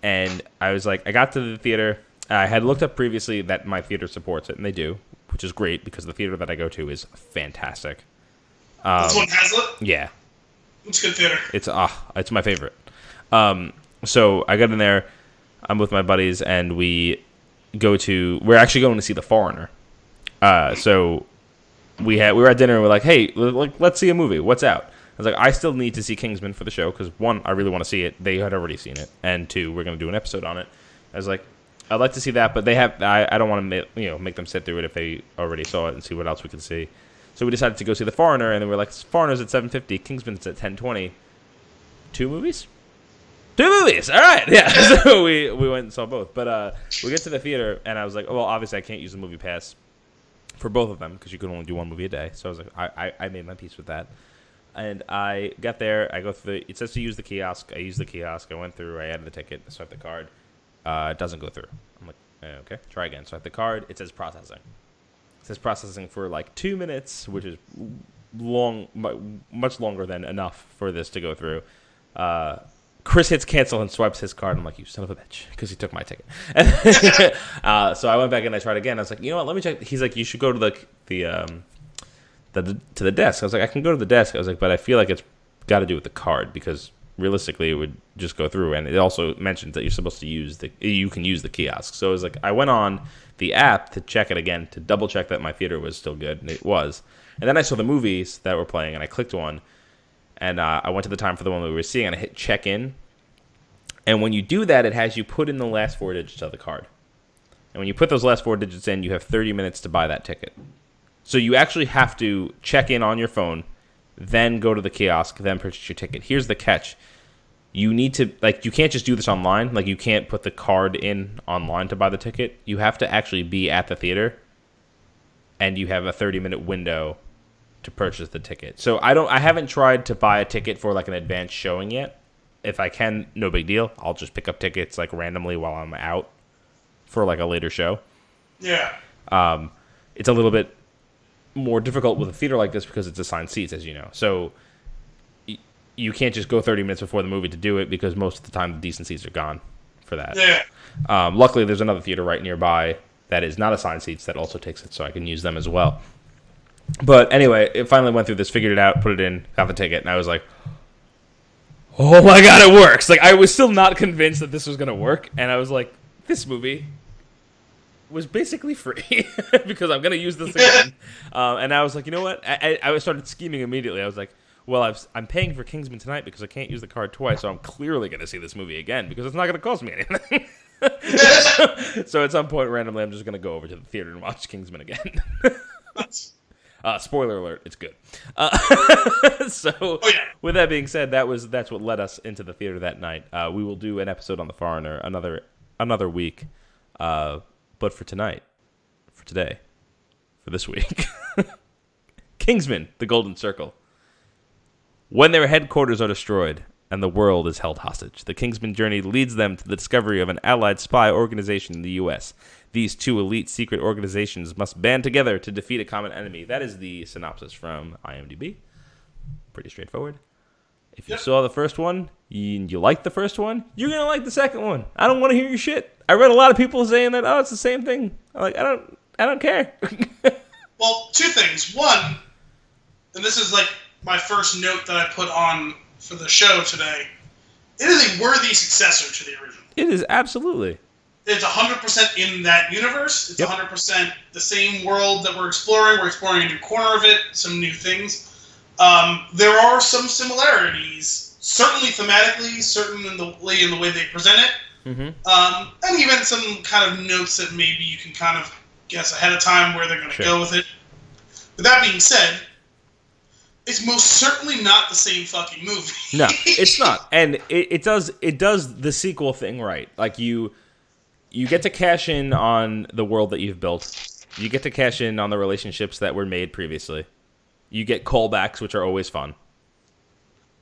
And I was I got to the theater. I had looked up previously that my theater supports it, and they do, which is great because the theater that I go to is fantastic. This one has it? Yeah. It's a good theater. It's my favorite. So I got in there. I'm with my buddies, and we're actually going to see The Foreigner. So we were at dinner, and we're like, hey, let's see a movie. What's out? I was like, I still need to see Kingsman for the show, because one, I really want to see it. They had already seen it. And two, we're going to do an episode on it. I was like, I'd like to see that, but I don't want to make them sit through it if they already saw it and see what else we can see. So we decided to go see The Foreigner, and then we're like, Foreigner's at $7.50, Kingsman's at $10.20. 2 movies? 2 movies! All right, yeah. So we went and saw both. But we get to the theater, and I was like, well, obviously I can't use the movie pass for both of them because you can only do one movie a day. So I was like, I made my peace with that. And I got there. I go through. It says to use the kiosk. I used the kiosk. I went through. I added the ticket. I swiped the card. It doesn't go through. I'm like, okay, try again. Swipe the card. It says processing. It says processing for 2 minutes, which is long, much longer than enough for this to go through. Chris hits cancel and swipes his card. I'm like, you son of a bitch, because he took my ticket. So I went back and I tried again. I was like, you know what? Let me check. He's like, you should go to the desk. I was like, I can go to the desk. I was like, but I feel like it's got to do with the card because realistically it would just go through. And it also mentions that you're supposed to you can use the kiosk. So it was like, I went on the app to check it again to double check that my theater was still good, and it was. And then I saw the movies that were playing, and I clicked one. And I went to the time for the one we were seeing, and I hit check-in. And when you do that, it has you put in the last 4 digits of the card. And when you put those last 4 digits in, you have 30 minutes to buy that ticket. So you actually have to check in on your phone, then go to the kiosk, then purchase your ticket. Here's the catch. You need to, you can't just do this online. You can't put the card in online to buy the ticket. You have to actually be at the theater, and you have a 30-minute window to purchase the ticket. So I haven't tried to buy a ticket for an advanced showing yet. If I can, no big deal. I'll just pick up tickets randomly while I'm out for a later show. Yeah. It's a little bit more difficult with a theater like this because it's assigned seats, as you know. So you can't just go 30 minutes before the movie to do it because most of the time the decent seats are gone for that. Yeah. Luckily, there's another theater right nearby that is not assigned seats that also takes it, so I can use them as well. But anyway, it finally went through this, figured it out, put it in, got the ticket, and I was like, oh my god, it works! I was still not convinced that this was going to work, and I was like, this movie was basically free, because I'm going to use this again. And I was like, you know what? I started scheming immediately. I was like, well, I'm paying for Kingsman tonight because I can't use the card twice, so I'm clearly going to see this movie again, because it's not going to cost me anything. So at some point, randomly, I'm just going to go over to the theater and watch Kingsman again. Spoiler alert, it's good. Oh, yeah. With that being said, that's what led us into the theater that night. We will do an episode on The Foreigner another week. But for tonight, for this week, Kingsman, the Golden Circle. When their headquarters are destroyed and the world is held hostage, the Kingsman journey leads them to the discovery of an allied spy organization in the U.S. These two elite secret organizations must band together to defeat a common enemy. That is the synopsis from IMDb. Pretty straightforward. If you saw the first one, you liked the first one, you're going to like the second one. I don't want to hear your shit. I read a lot of people saying that, it's the same thing. I'm like, I don't care. Well, two things. One, and this is like my first note that I put on for the show today, it is a worthy successor to the original. It is, absolutely. It's 100% in that universe. It's 100% the same world that we're exploring. We're exploring a new corner of it, some new things. There are some similarities, certainly thematically, certainly in the way they present it, and even some kind of notes that maybe you can kind of guess ahead of time where they're going to go with it. With that being said, it's most certainly not the same fucking movie. No, it's not, and it does the sequel thing right. Like you get to cash in on the world that you've built. You get to cash in on the relationships that were made previously. You get callbacks, which are always fun.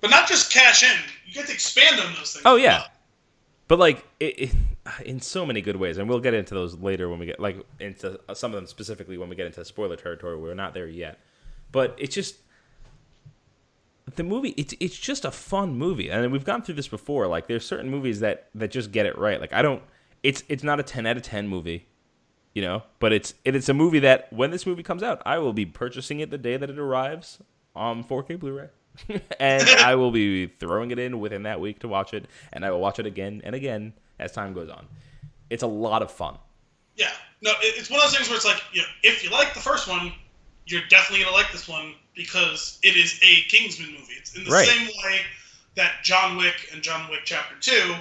But not just cash in. You get to expand on those things. Oh, yeah. But, like, in so many good ways. And we'll get into those later when we get, like, into some of them specifically when we get into spoiler territory. We're not there yet. But it's just... The movie, it's just a fun movie. And we've gone through this before. Like, there's certain movies that just get it right. Like, It's not a 10 out of 10 movie, you know, but it's a movie that when this movie comes out, I will be purchasing it the day that it arrives on 4K Blu-ray, and I will be throwing it in within that week to watch it, and I will watch it again and again as time goes on. It's a lot of fun. Yeah, no, it's one of those things where it's like, if you like the first one, you're definitely gonna like this one because it is a Kingsman movie. It's in the same way that John Wick and John Wick Chapter 2.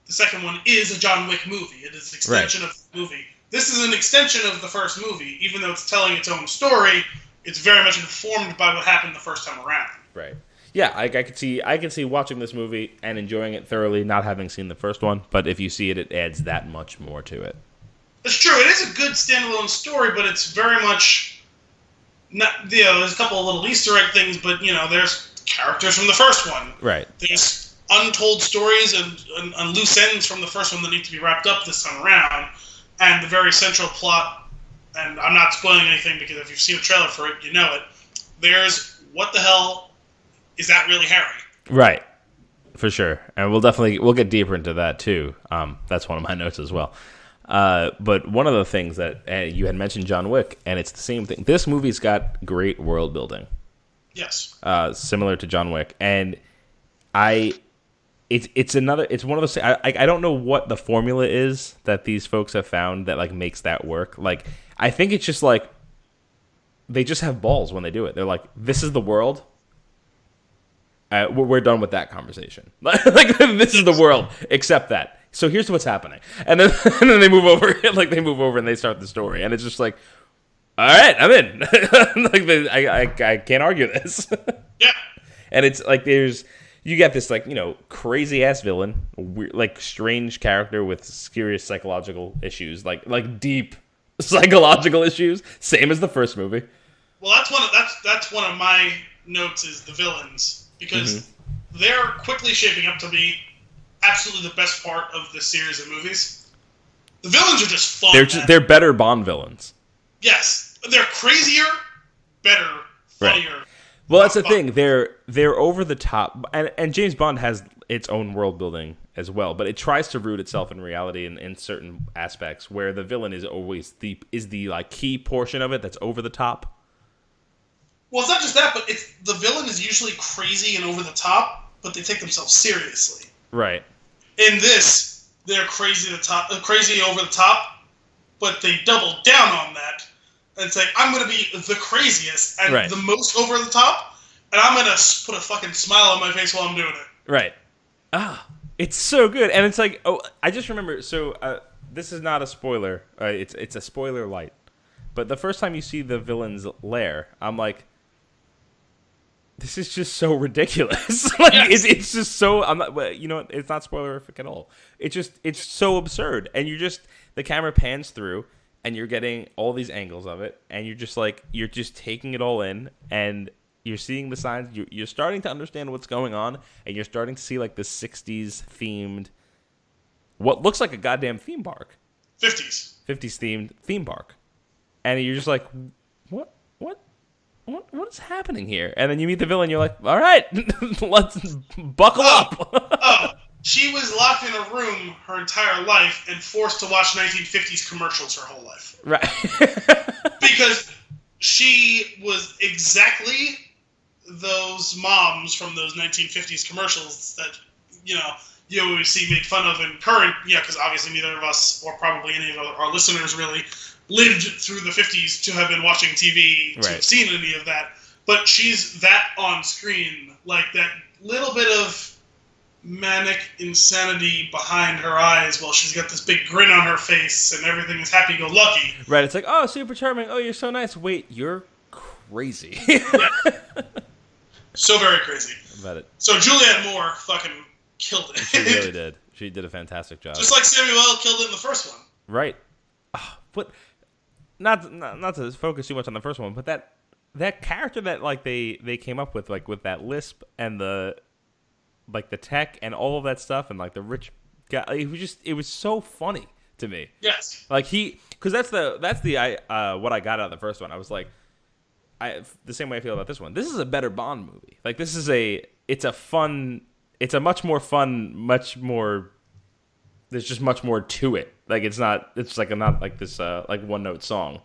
The second one is a John Wick movie. It is an extension of the movie. This is an extension of the first movie. Even though it's telling its own story, it's very much informed by what happened the first time around. Right. Yeah, I could see watching this movie and enjoying it thoroughly, not having seen the first one. But if you see it, it adds that much more to it. It's true. It is a good standalone story, but it's very much not. There's a couple of little Easter egg things, but there's characters from the first one. Right. There's untold stories and loose ends from the first one that need to be wrapped up this time around, and the very central plot, and I'm not spoiling anything because if you've seen a trailer for it, you know it, there's what the hell is that really Harry? Right, for sure. And we'll get deeper into that too. That's one of my notes as well. But one of the things that you had mentioned John Wick, and it's the same thing. This movie's got great world building. Yes. Similar to John Wick. And It's one of those. I don't know what the formula is that these folks have found that like makes that work. Like I think it's just like they just have balls when they do it. They're like, this is the world. We're done with that conversation. Like this is the world, accept that. So here's what's happening, and then they move over. Like they move over and they start the story, and it's just like, all right, I'm in. Like I can't argue this. Yeah, and it's like you get this like crazy ass villain, weird, like strange character with serious psychological issues, like deep psychological issues, same as the first movie. Well, that's one of my notes is the villains because they're quickly shaping up to be absolutely the best part of this series of movies. The villains are just fun. They're better Bond villains. Yes, they're crazier, better, funnier. Right. Well, that's the thing. They're over the top, and James Bond has its own world building as well, but it tries to root itself in reality in certain aspects where the villain is always the like key portion of it that's over the top. Well, it's not just that, but the villain is usually crazy and over the top, but they take themselves seriously. Right. In this, they're crazy over the top, but they double down on that and say, I'm going to be the craziest and the most over the top, and I'm going to put a fucking smile on my face while I'm doing it. Right. It's so good. And it's like, I just remember, so this is not a spoiler. It's a spoiler light. but the first time you see the villain's lair, I'm like, this is just so ridiculous. Like, yes. it's just so. I'm not. You know, it's not spoilerific at all. It's so absurd, and the camera pans through, and you're getting all these angles of it, and you're just taking it all in, and you're seeing the signs. You're starting to understand what's going on, and you're starting to see like the '60s themed, what looks like a goddamn theme park. 50s themed theme park, and you're just like, what is happening here? And then you meet the villain, you're like, all right, let's buckle up. She was locked in a room her entire life and forced to watch 1950s commercials her whole life. Right. Because she was exactly those moms from those 1950s commercials that, you always see made fun of in current, because obviously neither of us, or probably any of our listeners really, lived through the 50s to have been watching TV to have seen any of that. But she's that on screen, like that little bit of manic insanity behind her eyes while she's got this big grin on her face and everything is happy-go-lucky. Right, it's like, oh, super charming. Oh, you're so nice. Wait, you're crazy. So very crazy. About it. So Julianne Moore fucking killed it. She really did. She did a fantastic job. Just like Samuel L. killed it in the first one. Right. But not to focus too much on the first one, but that character that like they came up with, like with that lisp and the tech and all of that stuff and like the rich guy, it was so funny to me. Yes. Like because that's the what I got out of the first one. I was like, the same way I feel about this one. This is a better Bond movie. Like it's a much more fun, there's just much more to it. Like it's not like this like one note song.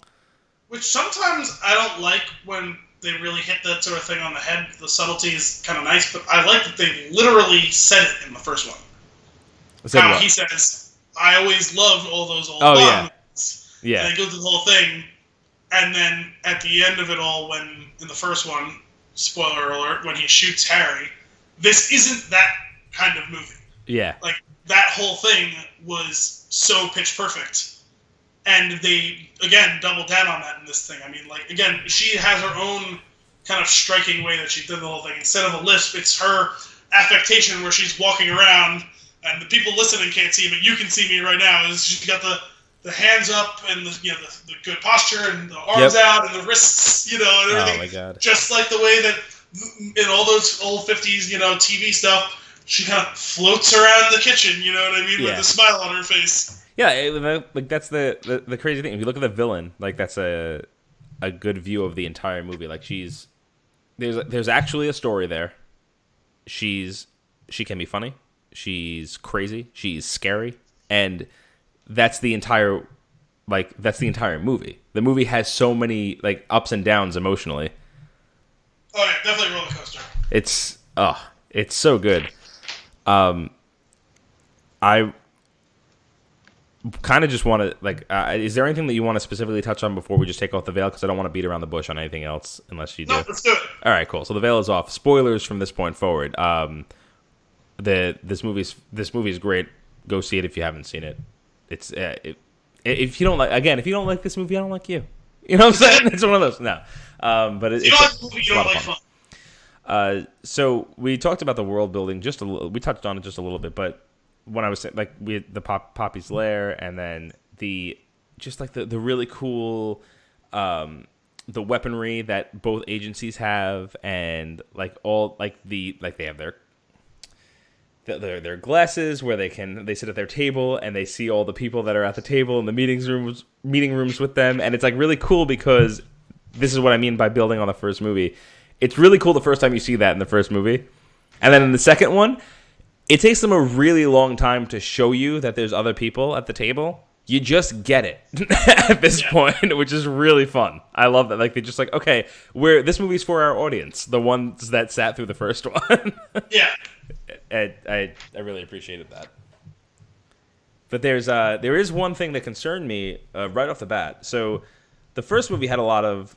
Which sometimes I don't like when they really hit that sort of thing on the head. The subtlety is kind of nice, but I like that they literally said it in the first one. He says, I always loved all those old Bonds. Yeah. And they go through the whole thing, and then at the end of it all, when in the first one, spoiler alert, when he shoots Harry, this isn't that kind of movie. Yeah. Like, that whole thing was so pitch perfect. And they, again, doubled down on that in this thing. I mean, like, again, she has her own kind of striking way that she did the whole thing. Instead of a lisp, it's her affectation where she's walking around, and the people listening can't see, but you can see me right now. She's got the hands up and the good posture and the arms out and the wrists, and everything. Oh, my God. Just like the way that in all those old 50s, TV stuff, she kind of floats around the kitchen, you know what I mean, with a smile on her face. Yeah, like that's the crazy thing. If you look at the villain, like that's a good view of the entire movie. Like there's actually a story there. She can be funny. She's crazy. She's scary, and that's the entire movie. The movie has so many like ups and downs emotionally. Oh yeah, definitely a roller coaster. It's so good. I kind of just want to, like, is there anything that you want to specifically touch on before we just take off the veil? Because I don't want to beat around the bush on anything else unless you do. No, let's do it. All right, cool. So the veil is off. Spoilers from this point forward. This movie's great. Go see it if you haven't seen it. It's if you don't like this movie, I don't like you. You know what I'm saying? It's one of those. No, but it's you don't like the movie, you don't like fun. So we talked about the world building just a little. We touched on it just a little bit, but when I was saying, like, we had the Poppy's lair, and then the really cool the weaponry that both agencies have, and like all like they have their glasses where they sit at their table and they see all the people that are at the table in the meeting rooms with them, and it's like really cool because this is what I mean by building on the first movie. It's really cool the first time you see that in the first movie, and then in the second one, it takes them a really long time to show you that there's other people at the table. You just get it at this point, which is really fun. I love that. Like, they're just like, okay, this movie's for our audience, the ones that sat through the first one. Yeah. I really appreciated that. But there is one thing that concerned me right off the bat. So the first movie had a lot of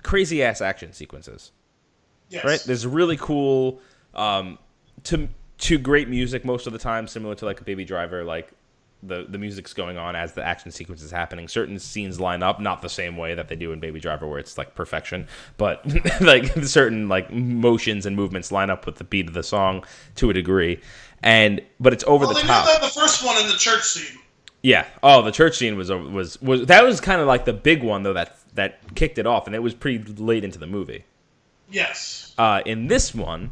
crazy ass action sequences. Yes. Right? There's really cool to great music most of the time, similar to like a Baby Driver, like the music's going on as the action sequence is happening. Certain scenes line up, not the same way that they do in Baby Driver, where it's like perfection, but like certain like motions and movements line up with the beat of the song to a degree. But it's over the top. Well, they did that the first one in the church scene. Yeah. Oh, the church scene was that was kind of like the big one though that kicked it off, and it was pretty late into the movie. Yes. In this one,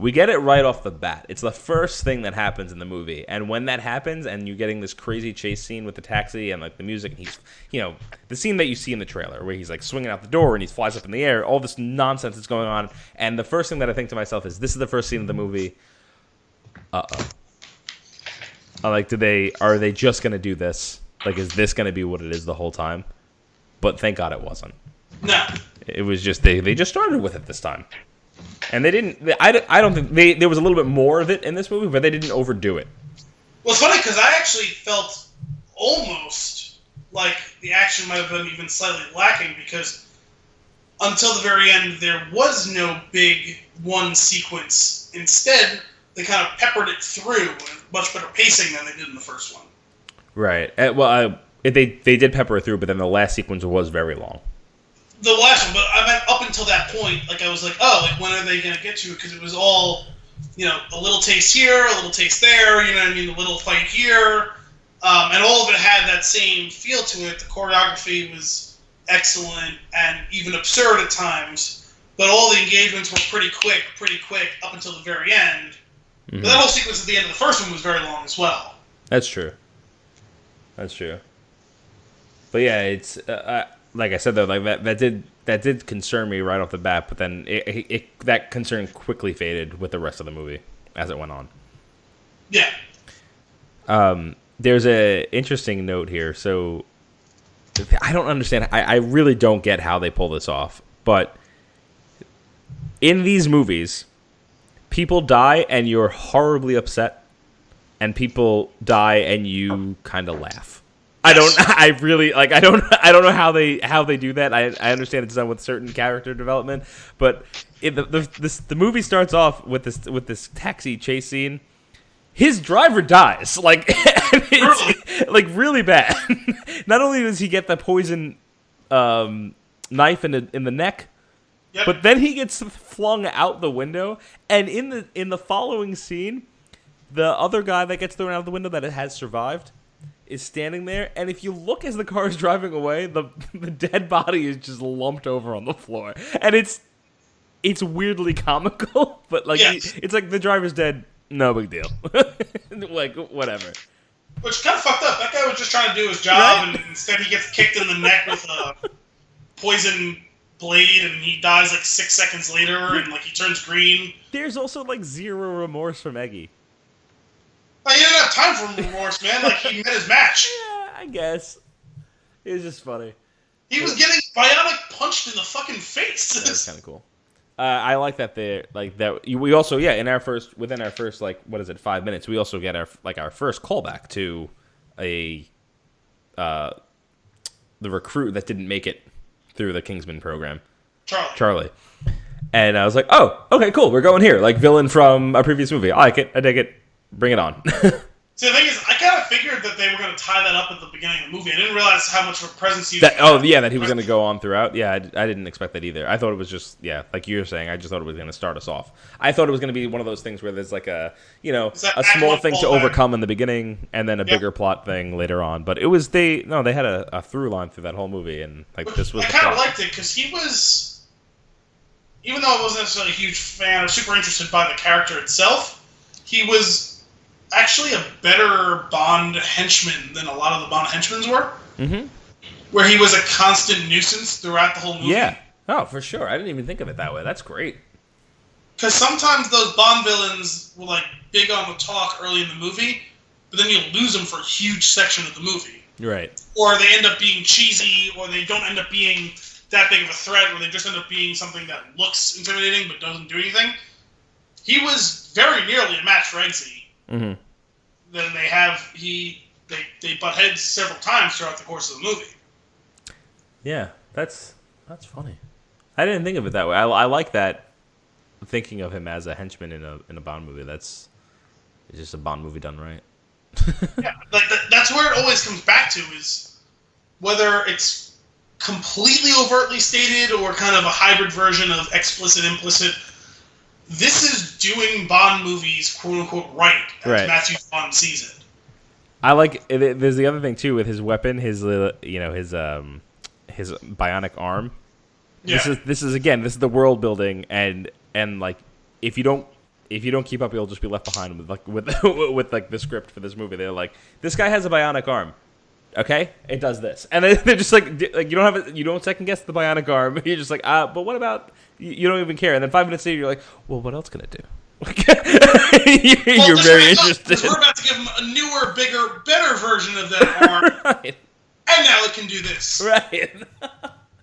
we get it right off the bat. It's the first thing that happens in the movie. And when that happens and you're getting this crazy chase scene with the taxi and like the music, and he's, the scene that you see in the trailer where he's like swinging out the door and he flies up in the air, all this nonsense is going on. And the first thing that I think to myself is, this is the first scene of the movie. Uh-oh. I'm like, are they just going to do this? Like, is this going to be what it is the whole time? But thank God it wasn't. No. It was just, they just started with it this time. And they didn't. I don't think there was a little bit more of it in this movie, but they didn't overdo it. Well, it's funny because I actually felt almost like the action might have been even slightly lacking, because until the very end there was no big one sequence. Instead, they kind of peppered it through with much better pacing than they did in the first one. Right. They did pepper it through, but then the last sequence was very long. The last one, but I meant up until that point, like I was like, oh, like when are they going to get to it? Because it was all, a little taste here, a little taste there, you know what I mean, a little fight here, and all of it had that same feel to it. The choreography was excellent and even absurd at times, but all the engagements were pretty quick up until the very end. Mm-hmm. But that whole sequence at the end of the first one was very long as well. That's true. But yeah, it's like I said though, like that did concern me right off the bat. But then that concern quickly faded with the rest of the movie as it went on. Yeah. There's a interesting note here. So I don't understand. I really don't get how they pull this off. But in these movies, people die and you're horribly upset, and people die and you kind of laugh. I don't know how they do that. I understand it's done with certain character development, but the movie starts off with this taxi chase scene. His driver dies, like it's like really bad. Not only does he get the poison knife in the neck, yep, but then he gets flung out the window. And in the following scene, the other guy that gets thrown out the window that has survived is standing there, and if you look as the car is driving away, the dead body is just lumped over on the floor, and it's weirdly comical, but like yes, it's like the driver's dead, no big deal, like whatever. Which kind of fucked up. That guy was just trying to do his job, right? And instead he gets kicked in the neck with a poison blade, and he dies like 6 seconds later, and like he turns green. There's also like zero remorse from Eggy. He didn't have time for remorse, man. Like, he met his match. Yeah, I guess. It was just funny. He was getting bionic punched in the fucking face. That's kind of cool. I like that they're like that. We also, within our first like, what is it, 5 minutes, we also get our first callback to the recruit that didn't make it through the Kingsman program, Charlie. And I was like, oh, okay, cool. We're going here, like villain from a previous movie. I like it. I dig it. Bring it on. See, the thing is, I kind of figured that they were going to tie that up at the beginning of the movie. I didn't realize how much of a presence he was. That he was going to go on throughout. Yeah, I didn't expect that either. I thought it was just, like you were saying, I just thought it was going to start us off. I thought it was going to be one of those things where there's like a small thing to overcome in the beginning and then a bigger plot thing later on. But it was, they had a through line through that whole movie, and like this was. I kind of liked it because he was, even though I wasn't necessarily a huge fan or super interested by the character itself, he was actually a better Bond henchman than a lot of the Bond henchmen were. Mm-hmm. Where he was a constant nuisance throughout the whole movie. Yeah. Oh, for sure. I didn't even think of it that way. That's great. Because sometimes those Bond villains were like big on the talk early in the movie, but then you lose them for a huge section of the movie. Right. Or they end up being cheesy, or they don't end up being that big of a threat, or they just end up being something that looks intimidating but doesn't do anything. He was very nearly a match for Eggsy. Mm-hmm. Then they butt heads several times throughout the course of the movie. Yeah, that's funny. I didn't think of it that way. I like that, thinking of him as a henchman in a Bond movie. It's just a Bond movie done right. Yeah, like that's that's where it always comes back to, is whether it's completely overtly stated or kind of a hybrid version of explicit, implicit. This is doing Bond movies, quote unquote, right, as Matthew Vaughn sees it. I like. There's the other thing too with his weapon, his bionic arm. Yeah. This is the world building, and like if you don't keep up, you'll just be left behind with the script for this movie. They're like, this guy has a bionic arm. Okay, it does this, and they're just like you don't second guess the bionic arm. You're just like, but what about you don't even care? And then 5 minutes later, you're like, well, what else can it do? You're very interested. We're about to give him a newer, bigger, better version of that arm, right. And now it can do this. Right.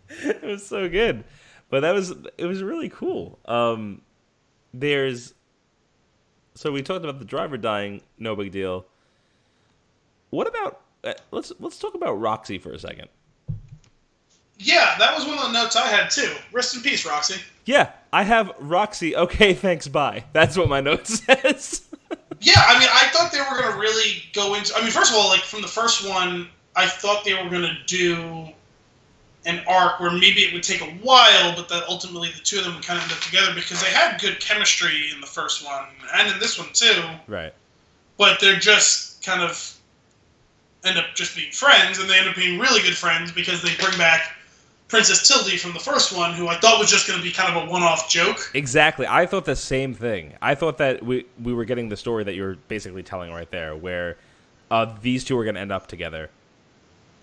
It was so good, but it was really cool. So we talked about the driver dying, no big deal. What about let's talk about Roxy for a second. Yeah, that was one of the notes I had too. Rest in peace, Roxy. Yeah, I have Roxy. Okay, thanks, bye. That's what my note says. Yeah, I mean, I thought they were going to really go into... I mean, first of all, like, from the first one, I thought they were going to do an arc where maybe it would take a while, but that ultimately the two of them would kind of end up together because they had good chemistry in the first one, and in this one too. Right. But they're just kind of end up just being friends, and they end up being really good friends because they bring back Princess Tildy from the first one, who I thought was just going to be kind of a one-off joke. Exactly. I thought the same thing. I thought that we were getting the story that you were basically telling right there, where these two are going to end up together.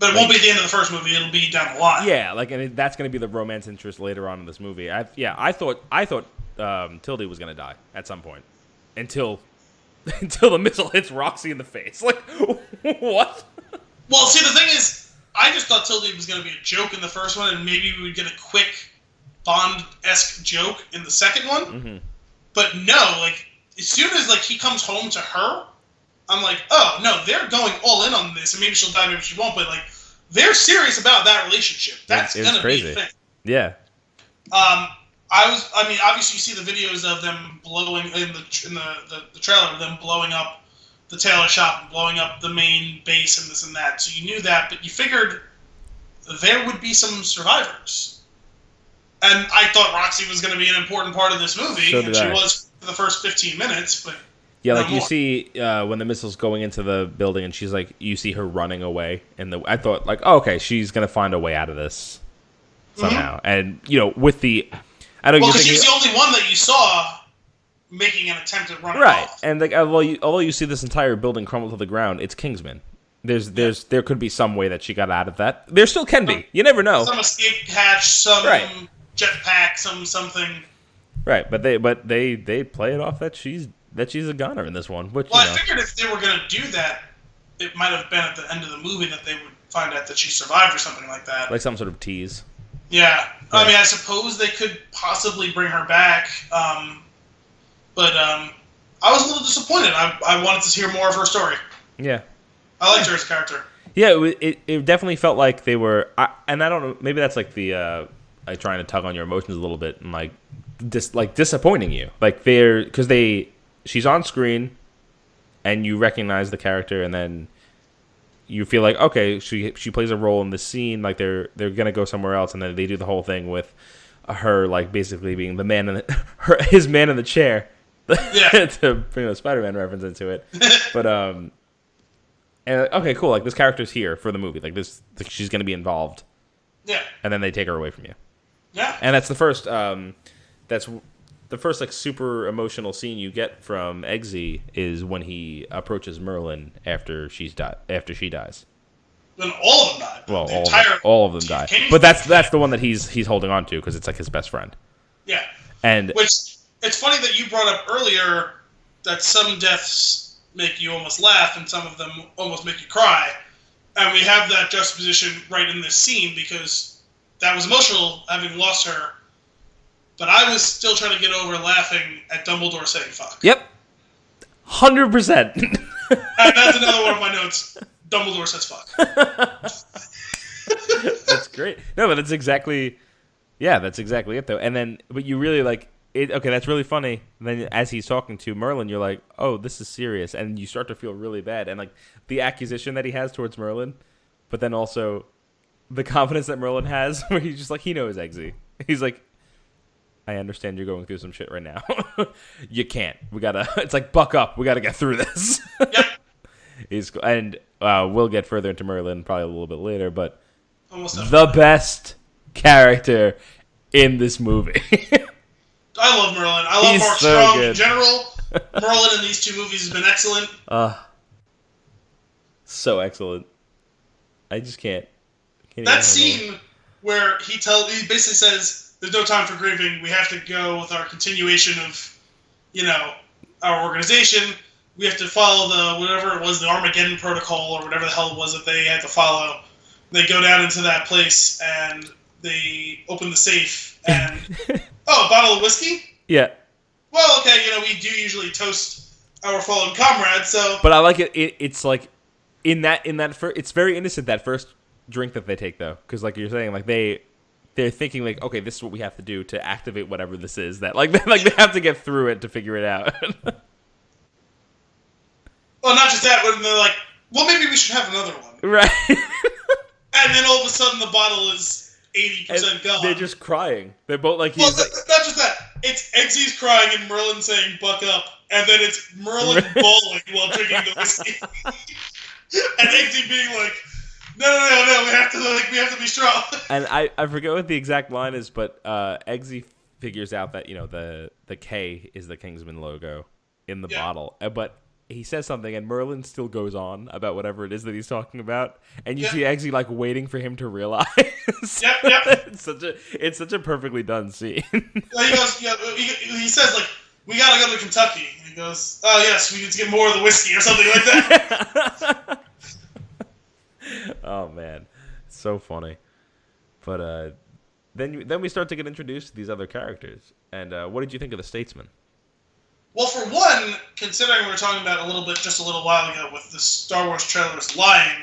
But it won't be the end of the first movie. It'll be down the line. Yeah, and that's going to be the romance interest later on in this movie. I thought Tildy was going to die at some point until the missile hits Roxy in the face. Like, what? Well, see, the thing is, I just thought Tildy was going to be a joke in the first one, and maybe we would get a quick Bond-esque joke in the second one. Mm-hmm. But no, like, as soon as like he comes home to her, I'm like, oh, no, they're going all in on this, and maybe she'll die, maybe she won't, but like, they're serious about that relationship. That's going to be a thing. Yeah. Obviously you see the videos of them blowing, in the trailer, of them blowing up the tailor shop and blowing up the main base and this and that. So you knew that, but you figured there would be some survivors. And I thought Roxy was going to be an important part of this movie, so and she was for the first 15 minutes, but yeah, like you see when the missile's going into the building and she's like, you see her running away. I thought like, oh, okay, she's going to find a way out of this somehow. Mm-hmm. And, with the... because she's the only one that you saw making an attempt at running right. off. And like, although you see this entire building crumble to the ground, it's Kingsman. There could be some way that she got out of that. There still can be. You never know. Some escape hatch, some jetpack, something. Right, but they play it off that she's a gunner in this one. Which, I figured if they were going to do that, it might have been at the end of the movie that they would find out that she survived or something like that. Like some sort of tease. Yeah. I mean, I suppose they could possibly bring her back, but I was a little disappointed. I wanted to hear more of her story. Yeah. I liked her as a character. Yeah, it definitely felt like they were... and I don't know, maybe that's like the... trying to tug on your emotions a little bit and like disappointing you. Like because she's on screen and you recognize the character and then you feel like, okay, she plays a role in this scene, like they're gonna go somewhere else, and then they do the whole thing with her like basically being the man in his man in the chair. Yeah. To bring a Spider-Man reference into it. But and okay, cool, like this character's here for the movie. Like she's gonna be involved. Yeah. And then they take her away from you. Yeah. And that's the first like super emotional scene you get from Eggsy is when he approaches Merlin after she dies. Then all of them die. Well, all of them die. But that's the one that he's holding on to because it's like his best friend. Yeah. And which it's funny that you brought up earlier that some deaths make you almost laugh and some of them almost make you cry. And we have that juxtaposition right in this scene because that was emotional having lost her. But I was still trying to get over laughing at Dumbledore saying fuck. Yep. 100%. And that's another one of my notes. Dumbledore says fuck. That's great. No, but that's exactly it though. And then, but you really like, okay, that's really funny. And then as he's talking to Merlin, you're like, oh, this is serious. And you start to feel really bad. And like the accusation that he has towards Merlin, but then also the confidence that Merlin has where he's just like, he knows Eggsy. He's like, I understand you're going through some shit right now. You can't. It's like, buck up. We got to get through this. Yep. We'll get further into Merlin probably a little bit later, but the best character in this movie. I love Merlin. I love Mark so Strong good. in general. Merlin in these 2 movies has been excellent. So excellent. I just can't that scene where he basically says, there's no time for grieving. We have to go with our continuation of, our organization. We have to follow whatever it was, the Armageddon Protocol or whatever the hell it was that they had to follow. They go down into that place and they open the safe and, a bottle of whiskey? Yeah. Well, okay, we do usually toast our fallen comrades, so... But I like it. It's like, it's very innocent, that first drink that they take, though. Because like you're saying, like they're thinking like, okay, this is what we have to do to activate whatever this is. That they have to get through it to figure it out. Well, not just that, but they're like, well, maybe we should have another one. Right. And then all of a sudden the bottle is 80% gone. They're just crying. They're both like, not just that. It's Eggsy's crying and Merlin saying, buck up. And then it's Merlin bawling while drinking the whiskey. And Eggsy being like, no, we have to be strong. And I forget what the exact line is, but Eggsy figures out that, the K is the Kingsman logo in the bottle. But he says something, and Merlin still goes on about whatever it is that he's talking about, and you see Eggsy like waiting for him to realize. Yep. It's such a perfectly done scene. He goes, he says like, we gotta go to Kentucky. And he goes, oh yes, we need to get more of the whiskey or something like that. Oh man, so funny. But then we start to get introduced to these other characters. And what did you think of the Statesman? Well, for one, considering we were talking about just a little while ago with the Star Wars trailers lying,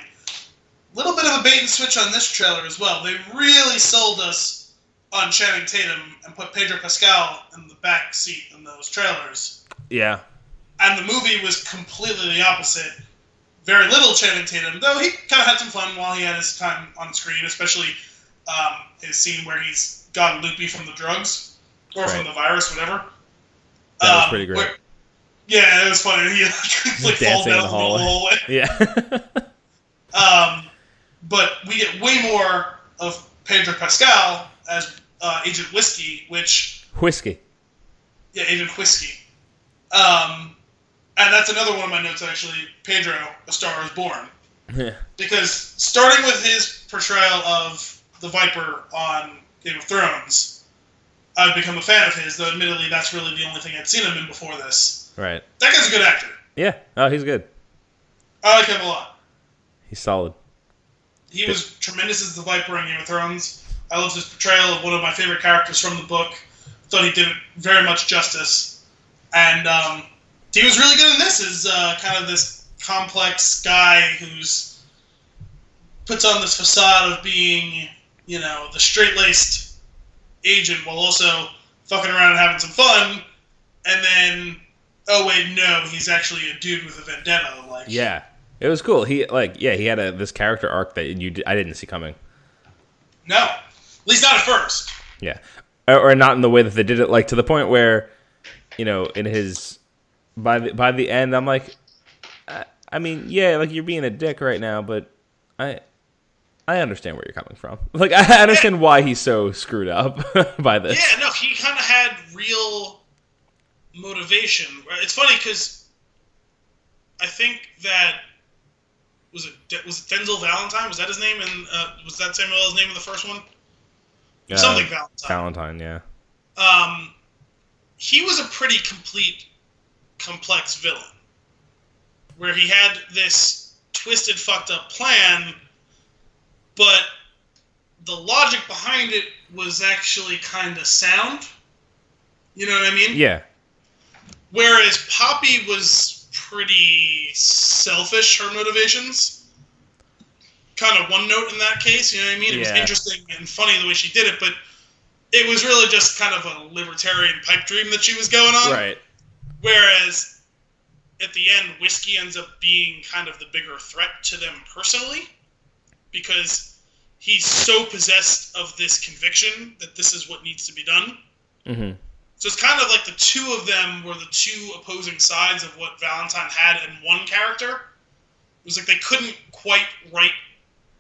a little bit of a bait and switch on this trailer as well. They really sold us on Channing Tatum and put Pedro Pascal in the back seat in those trailers. Yeah. And the movie was completely the opposite. Very little Channing Tatum, though he kind of had some fun while he had his time on screen, especially his scene where he's gotten loopy from the drugs, or from the virus, whatever. That was pretty great. Yeah, it was funny. He falls dancing down in the hallway. Yeah. But we get way more of Pedro Pascal as Agent Whiskey, Yeah, Agent Whiskey. And that's another one of my notes, actually. Pedro, A Star is Born. Yeah. Because starting with his portrayal of the Viper on Game of Thrones, I've become a fan of his, though admittedly that's really the only thing I'd seen him in before this. Right. That guy's a good actor. Yeah. Oh, he's good. I like him a lot. He's solid. He was tremendous as the Viper on Game of Thrones. I loved his portrayal of one of my favorite characters from the book. Thought he did it very much justice. And he was really good in this as kind of this complex guy who's puts on this facade of being, the straight-laced agent while also fucking around and having some fun, and then he's actually a dude with a vendetta. Yeah, it was cool. He had this character arc that I didn't see coming. No, at least not at first. Yeah, or not in the way that they did it. Like to the point where, in his by the end, I'm like, you're being a dick right now, but I understand where you're coming from. Like, I understand why he's so screwed up by this. Yeah, no, he kind of had real motivation. It's funny because I think that was it Denzel Valentine? Was that his name? And was that Samuel L's name in the first one? Something Valentine. Valentine, yeah. He was a pretty complete, complex villain, where he had this twisted, fucked up plan. But the logic behind it was actually kind of sound. You know what I mean? Yeah. Whereas Poppy was pretty selfish, her motivations. Kind of one note in that case, you know what I mean? It was interesting and funny the way she did it, but it was really just kind of a libertarian pipe dream that she was going on. Right. Whereas at the end, whiskey ends up being kind of the bigger threat to them personally, because he's so possessed of this conviction that this is what needs to be done. Mm-hmm. So it's kind of like the two of them were the two opposing sides of what Valentine had in one character. It was like they couldn't quite write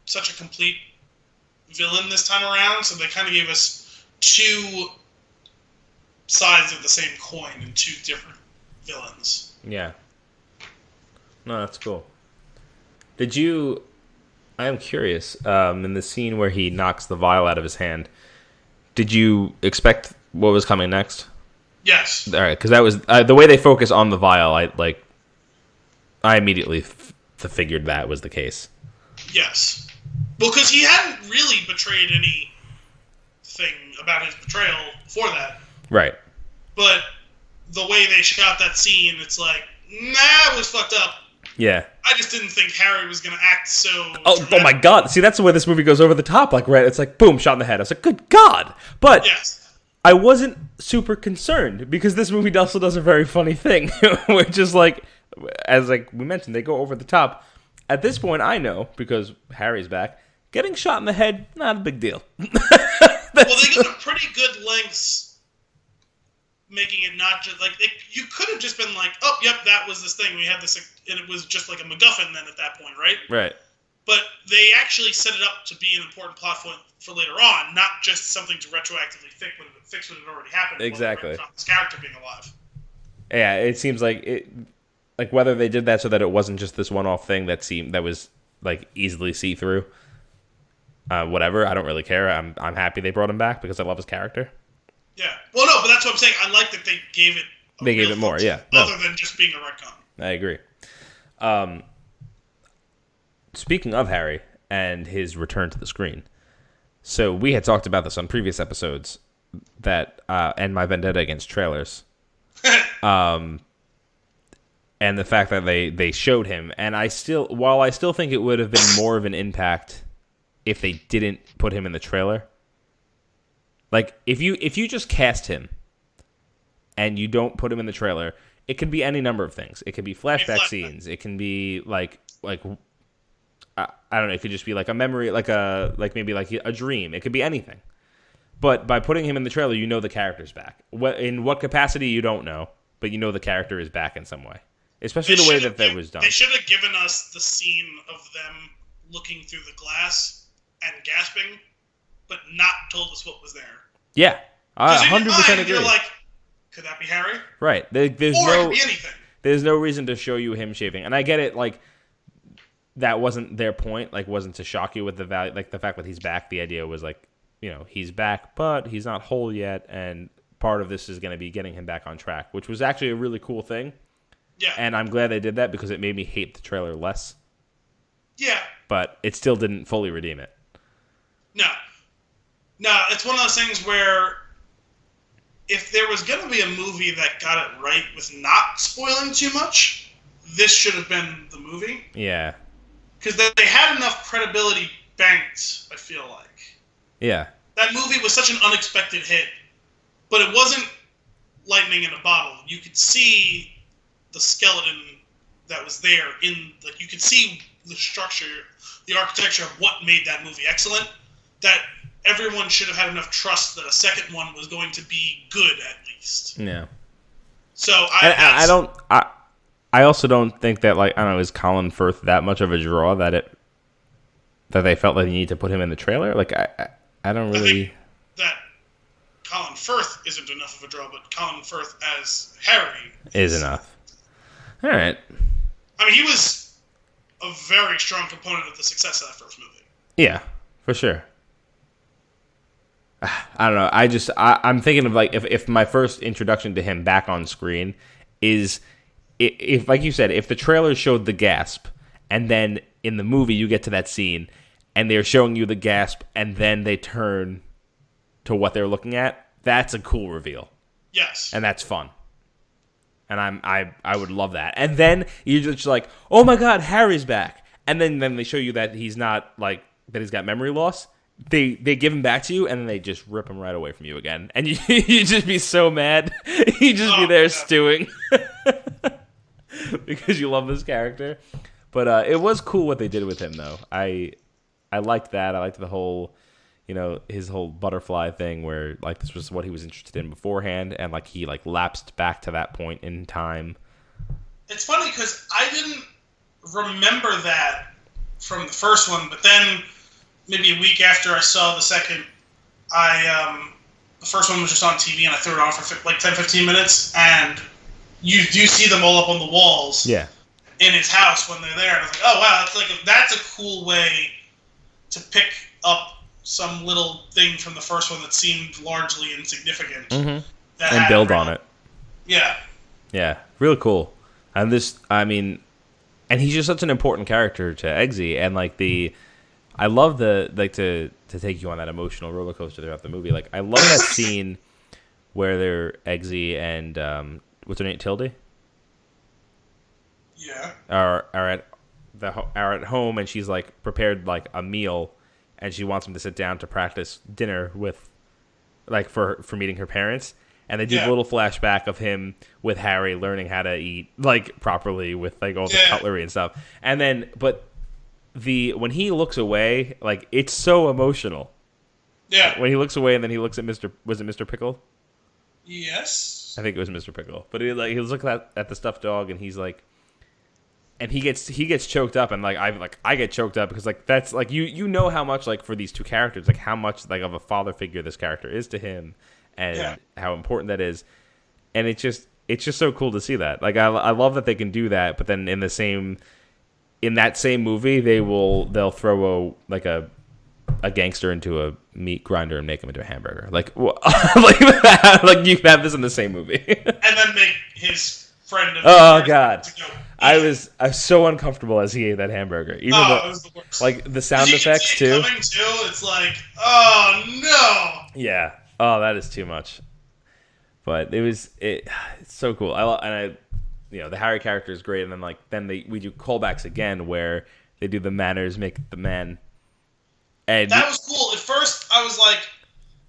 such a complete villain this time around, so they kind of gave us two sides of the same coin and two different villains. Yeah. No, that's cool. Did you... I am curious, in the scene where he knocks the vial out of his hand, did you expect what was coming next? Yes. All right, because that was... the way they focus on the vial, I immediately figured that was the case. Yes. Well, because he hadn't really betrayed anything about his betrayal before that. Right. But the way they shot that scene, it's like, nah, it was fucked up. Yeah. I just didn't think Harry was going to act so Oh my God. See, that's the way this movie goes over the top. Like, right, it's like, boom, shot in the head. I was like, good God. But yes. I wasn't super concerned because this movie also does a very funny thing, which is like, as like we mentioned, they go over the top. At this point, I know, because Harry's back, getting shot in the head, not a big deal. Well, they go to pretty good lengths making it not just like you could have just been like, oh, yep, that was this thing. We had this, and it was just like a MacGuffin then at that point, right? Right. But they actually set it up to be an important plot point for later on, not just something to retroactively fix what had already happened. Exactly. This character being alive. Yeah, it seems like it, like whether they did that so that it wasn't just this one-off thing that was like easily see-through. Whatever, I don't really care. I'm happy they brought him back because I love his character. Yeah. Well, no, but that's what I'm saying. I like that they gave it. They gave it more, yeah. Other than just being a retcon. I agree. Speaking of Harry and his return to the screen, so we had talked about this on previous episodes that and my vendetta against trailers, and the fact that they showed him, and while I still think it would have been more of an impact if they didn't put him in the trailer. Like if you just cast him and you don't put him in the trailer, it could be any number of things. It could be flashback scenes. It can be like I don't know. It could just be like a memory, like maybe like a dream. It could be anything. But by putting him in the trailer, you know the character's back. In what capacity, you don't know, but you know the character is back in some way. Especially the way that was done. They should have given us the scene of them looking through the glass and gasping, but not told us what was there. Yeah, 100% agree. You're like, could that be Harry? Right. There's or it could be anything. There's no reason to show you him shaving, and I get it. Like that wasn't their point. Like wasn't to shock you with the value, like the fact that he's back. The idea was like, he's back, but he's not whole yet, and part of this is going to be getting him back on track, which was actually a really cool thing. Yeah. And I'm glad they did that because it made me hate the trailer less. Yeah. But it still didn't fully redeem it. No, it's one of those things where if there was going to be a movie that got it right with not spoiling too much, this should have been the movie. Yeah. Because they had enough credibility banked, I feel like. Yeah. That movie was such an unexpected hit, but it wasn't lightning in a bottle. You could see the skeleton that was there you could see the structure, the architecture of what made that movie excellent, that everyone should have had enough trust that a second one was going to be good at least. Yeah. So I also don't think that is Colin Firth that much of a draw that they felt like they need to put him in the trailer? Like I don't really. I think that Colin Firth isn't enough of a draw, but Colin Firth as Harry is enough. All right. I mean, he was a very strong component of the success of that first movie. Yeah, for sure. I don't know. I'm thinking of like if my first introduction to him back on screen is if like you said, if the trailer showed the gasp and then in the movie you get to that scene and they're showing you the gasp and then they turn to what they're looking at, that's a cool reveal. Yes. And that's fun. And I would love that. And then you're just like, oh my God, Harry's back. And then they show you that he's not like that he's got memory loss. they give him back to you, and then they just rip him right away from you again, and you just be so mad. You just be there stewing because you love this character. But it was cool what they did with him, though. I liked that. I liked the whole, his whole butterfly thing, where like this was what he was interested in beforehand, and like he like lapsed back to that point in time. It's funny because I didn't remember that from the first one, but then maybe a week after I saw the second, the first one was just on TV, and I threw it on for like 10-15 minutes, and you do see them all up on the walls. Yeah. In his house when they're there, and I was like, "Oh wow, that's a cool way to pick up some little thing from the first one that seemed largely insignificant, and build on it." Yeah, really cool. And and he's just such an important character to Eggsy, and like I love to take you on that emotional roller coaster throughout the movie. Like I love that scene where they're Eggsy and what's her name, Tildy. Yeah. Are at home, and she's like prepared like a meal, and she wants him to sit down to practice dinner with, like for meeting her parents, and they do a little flashback of him with Harry learning how to eat like properly with like all the cutlery and stuff, and then when he looks away, like it's so emotional. Yeah. When he looks away, and then he looks at Mr. Pickle? Yes. I think it was Mr. Pickle, but he was looking at the stuffed dog, and he's like. And he gets choked up, and I get choked up because like that's like you know how much like for these two characters, like how much like of a father figure this character is to him, and how important that is, and it's just so cool to see that. Like I love that they can do that, but then in that same movie they'll throw a gangster into a meat grinder and make him into a hamburger, like like you can have this in the same movie, and then make his friend. Oh God. I was so uncomfortable as he ate that hamburger. Even though, it was the worst. Like the sound effects too. Coming too, it's like, oh no. Yeah. Oh, that is too much. But it's so cool. The Harry character is great, and then we do callbacks again where they do the manners make the man. And that was cool. At first, I was like,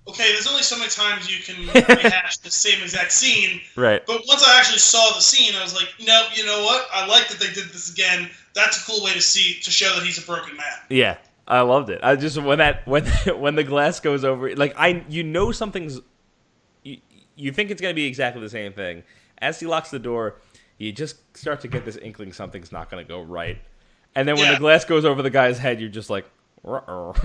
okay, there's only so many times you can rehash the same exact scene. Right. But once I actually saw the scene, I was like, no, you know what? I like that they did this again. That's a cool way to show that he's a broken man. Yeah, I loved it. I just when the glass goes over, like something's. You think it's gonna be exactly the same thing. As he locks the door, you just start to get this inkling something's not gonna go right. And then when the glass goes over the guy's head, you're just like. Not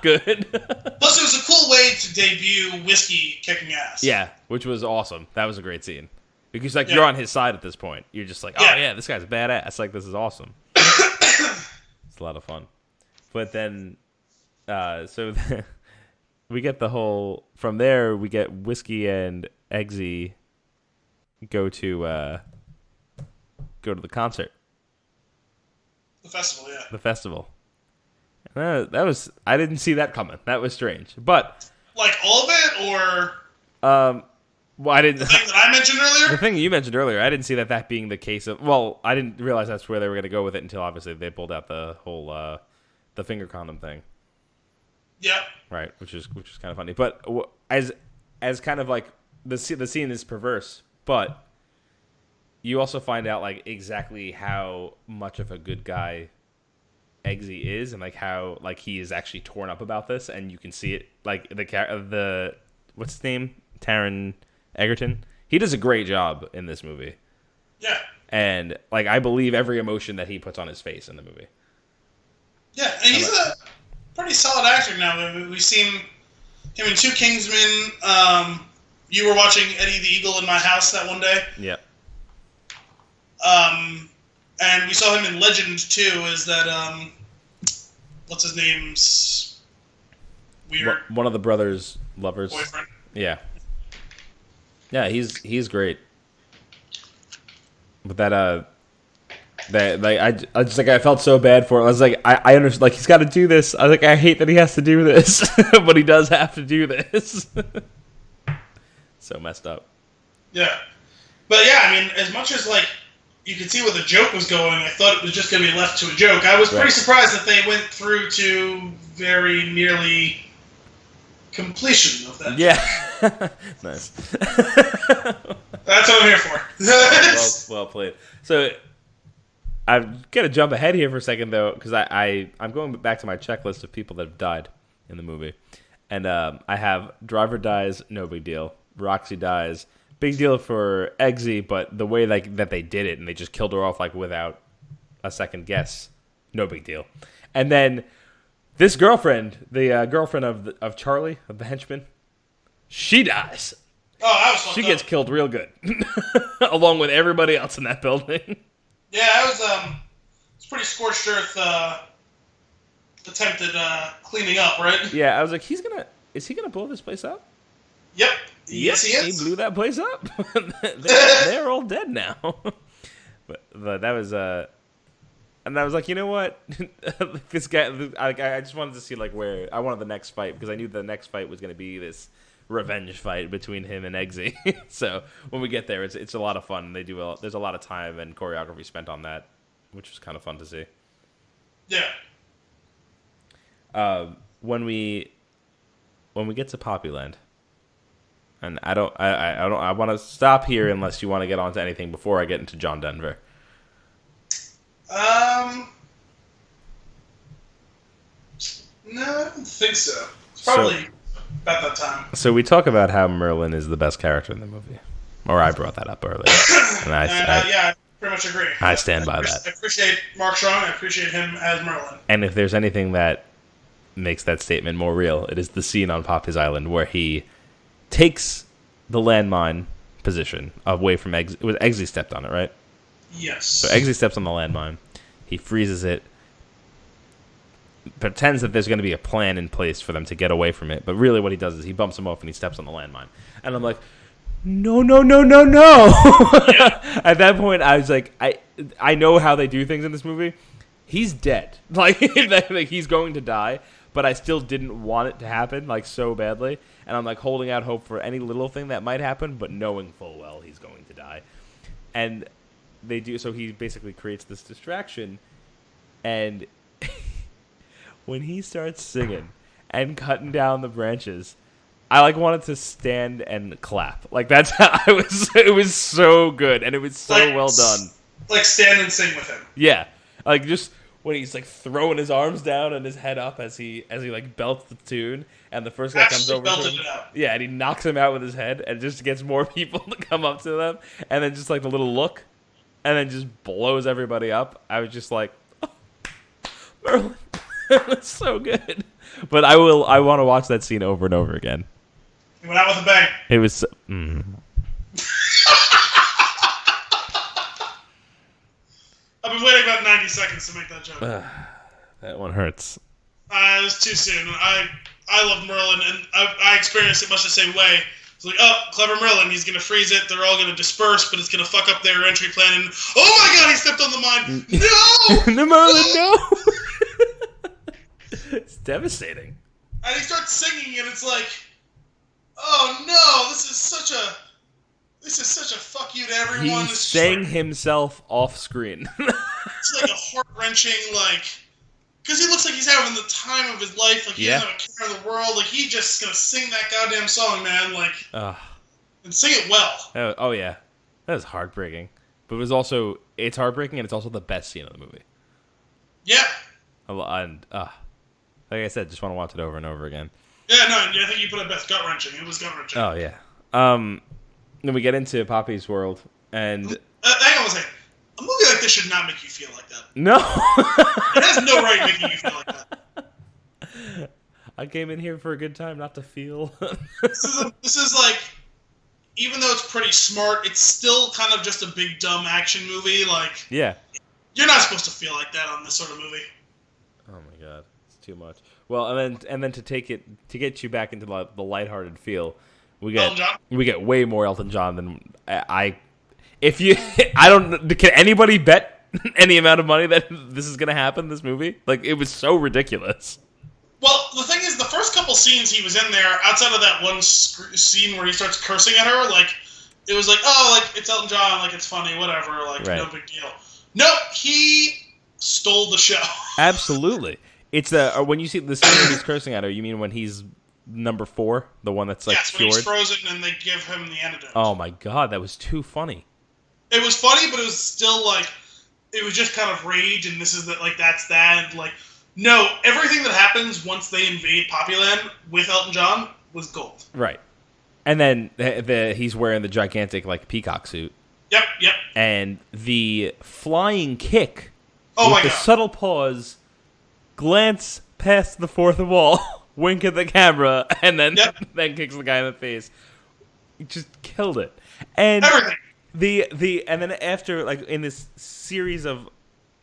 good. Plus, it was a cool way to debut Whiskey kicking ass. Yeah, which was awesome. That was a great scene. Because you're on his side at this point. You're just like, oh yeah, this guy's badass. Like, this is awesome. It's a lot of fun. But then, we get the whole. From there, we get Whiskey and Eggsy go to the concert. The festival, yeah. The festival. That was. I didn't see that coming. That was strange. But like all of it, or well, I didn't. The thing that I mentioned earlier. The thing you mentioned earlier, I didn't see that being the case of. Well, I didn't realize that's where they were going to go with it until obviously they pulled out the whole the finger condom thing. Yeah. Right, which is kind of funny. But as kind of like the scene is perverse, but you also find out like exactly how much of a good guy Eggsy is, and like how like he is actually torn up about this, and you can see it like the what's his name, Taron Egerton. He does a great job in this movie. Yeah. And like I believe every emotion that he puts on his face in the movie. Yeah, and he's a pretty solid actor now. We've seen him in 2 Kingsman. You were watching Eddie the Eagle in my house that one day. Yeah. And we saw him in Legend too. Is that what's his name's weird? One of the brothers' lovers. Boyfriend. Yeah. Yeah, he's great. But that like I just like I felt so bad for him. I was like I understand, like he's got to do this. I was like I hate that he has to do this, but he does have to do this. So messed up. Yeah, but yeah, I mean, as much as like you could see where the joke was going. I thought it was just going to be left to a joke. I was pretty surprised that they went through to very nearly completion of that. Yeah. Nice. That's what I'm here for. well played. So I'm going to jump ahead here for a second, though, because I'm going back to my checklist of people that have died in the movie. And I have Driver dies, no big deal. Roxy dies, big deal for Eggsy, but the way that they did it and they just killed her off like without a second guess, no big deal. And then this girlfriend, the girlfriend of Charlie, of the henchman, she dies. Oh, that was fucked She up. gets killed real good, along with everybody else in that building. Yeah, that was it's pretty scorched earth attempted cleaning up, right? Yeah, I was like, is he gonna blow this place up? Yep. Yes, he is. He blew that place up. they're all dead now. but that was and I was like, you know what? This guy, I just wanted to see like where I wanted the next fight because I knew the next fight was gonna be this revenge fight between him and Eggsy. So when we get there, it's a lot of fun. There's a lot of time and choreography spent on that, which was kind of fun to see. Yeah. When we get to Poppyland, and I want to stop here unless you want to get on to anything before I get into John Denver. No, I don't think so. It's probably about that time. So we talk about how Merlin is the best character in the movie, or I brought that up earlier, and yeah, I pretty much agree. I stand by that. I appreciate Mark Strong. I appreciate him as Merlin. And if there's anything that makes that statement more real, it is the scene on Poppy's Island where he takes the landmine position away from Eggsy. It was Eggsy stepped on it, right? Yes. So Eggsy steps on the landmine. He freezes it. Pretends that there's going to be a plan in place for them to get away from it. But really what he does is he bumps him off and he steps on the landmine. And I'm like, no. Yeah. At that point, I was like, I know how they do things in this movie. He's dead. Like he's going to die. But I still didn't want it to happen, like, so badly. And I'm, like, holding out hope for any little thing that might happen, but knowing full well he's going to die. And they do, so he basically creates this distraction. And when he starts singing and cutting down the branches, I, like, wanted to stand and clap. Like, that's how it was so good, and it was so well done. Like, stand and sing with him. Yeah. Like, just when he's like throwing his arms down and his head up as he like belts the tune, and the first guy comes over to him, yeah, and he knocks him out with his head, and just gets more people to come up to them, and then just like the little look, and then just blows everybody up. I was just like, oh, Merlin, it's so good. But I want to watch that scene over and over again. He went out with a bang. It was. I've been waiting about 90 seconds to make that joke. That one hurts. It was too soon. I love Merlin, and I experienced it much the same way. It's like, oh, clever Merlin, he's going to freeze it, they're all going to disperse, but it's going to fuck up their entry plan, and oh my god, he stepped on the mine! No! The Merlin, no! It's devastating. And he starts singing, and it's like, oh no, this is such a fuck you to everyone. He sang himself off screen. It's like a heart-wrenching, like, because he looks like he's having the time of his life, like he doesn't have a care in the world, like he just gonna sing that goddamn song, man, like, and sing it well. Oh yeah, that was heartbreaking. But it's heartbreaking, and it's also the best scene of the movie. Yeah. And like I said, just want to watch it over and over again. Yeah, no, I think you put it best, gut-wrenching. It was gut-wrenching. Oh yeah. Then we get into Poppy's world, and hang on a second. A movie like this should not make you feel like that. No. It has no right making you feel like that. I came in here for a good time, not to feel. This is like, even though it's pretty smart, it's still kind of just a big dumb action movie. Like, yeah, you're not supposed to feel like that on this sort of movie. Oh my god, it's too much. Well, and then to get you back into the lighthearted feel, we get way more Elton John than I. If you, I don't. Can anybody bet any amount of money that this is gonna happen? This movie, like, it was so ridiculous. Well, the thing is, the first couple scenes he was in there, outside of that one scene where he starts cursing at her, like, it was like, oh, like, it's Elton John, like, it's funny, whatever, like, right. No big deal. Nope, he stole the show. Absolutely. It's when you see the scene where he's cursing at her, you mean when he's number 4, the one that's like cured? Yes, when he's frozen and they give him the antidote. Oh my god, that was too funny. It was funny, but it was still like, it was just kind of rage, and this is that, like, that's that, and like, no, everything that happens once they invade Poppyland with Elton John was gold. Right. And then he's wearing the gigantic, like, peacock suit. Yep. And the flying kick with the subtle pause, glance past the fourth wall, wink at the camera, and then then kicks the guy in the face. He just killed it. And everything. And then after, like, in this series of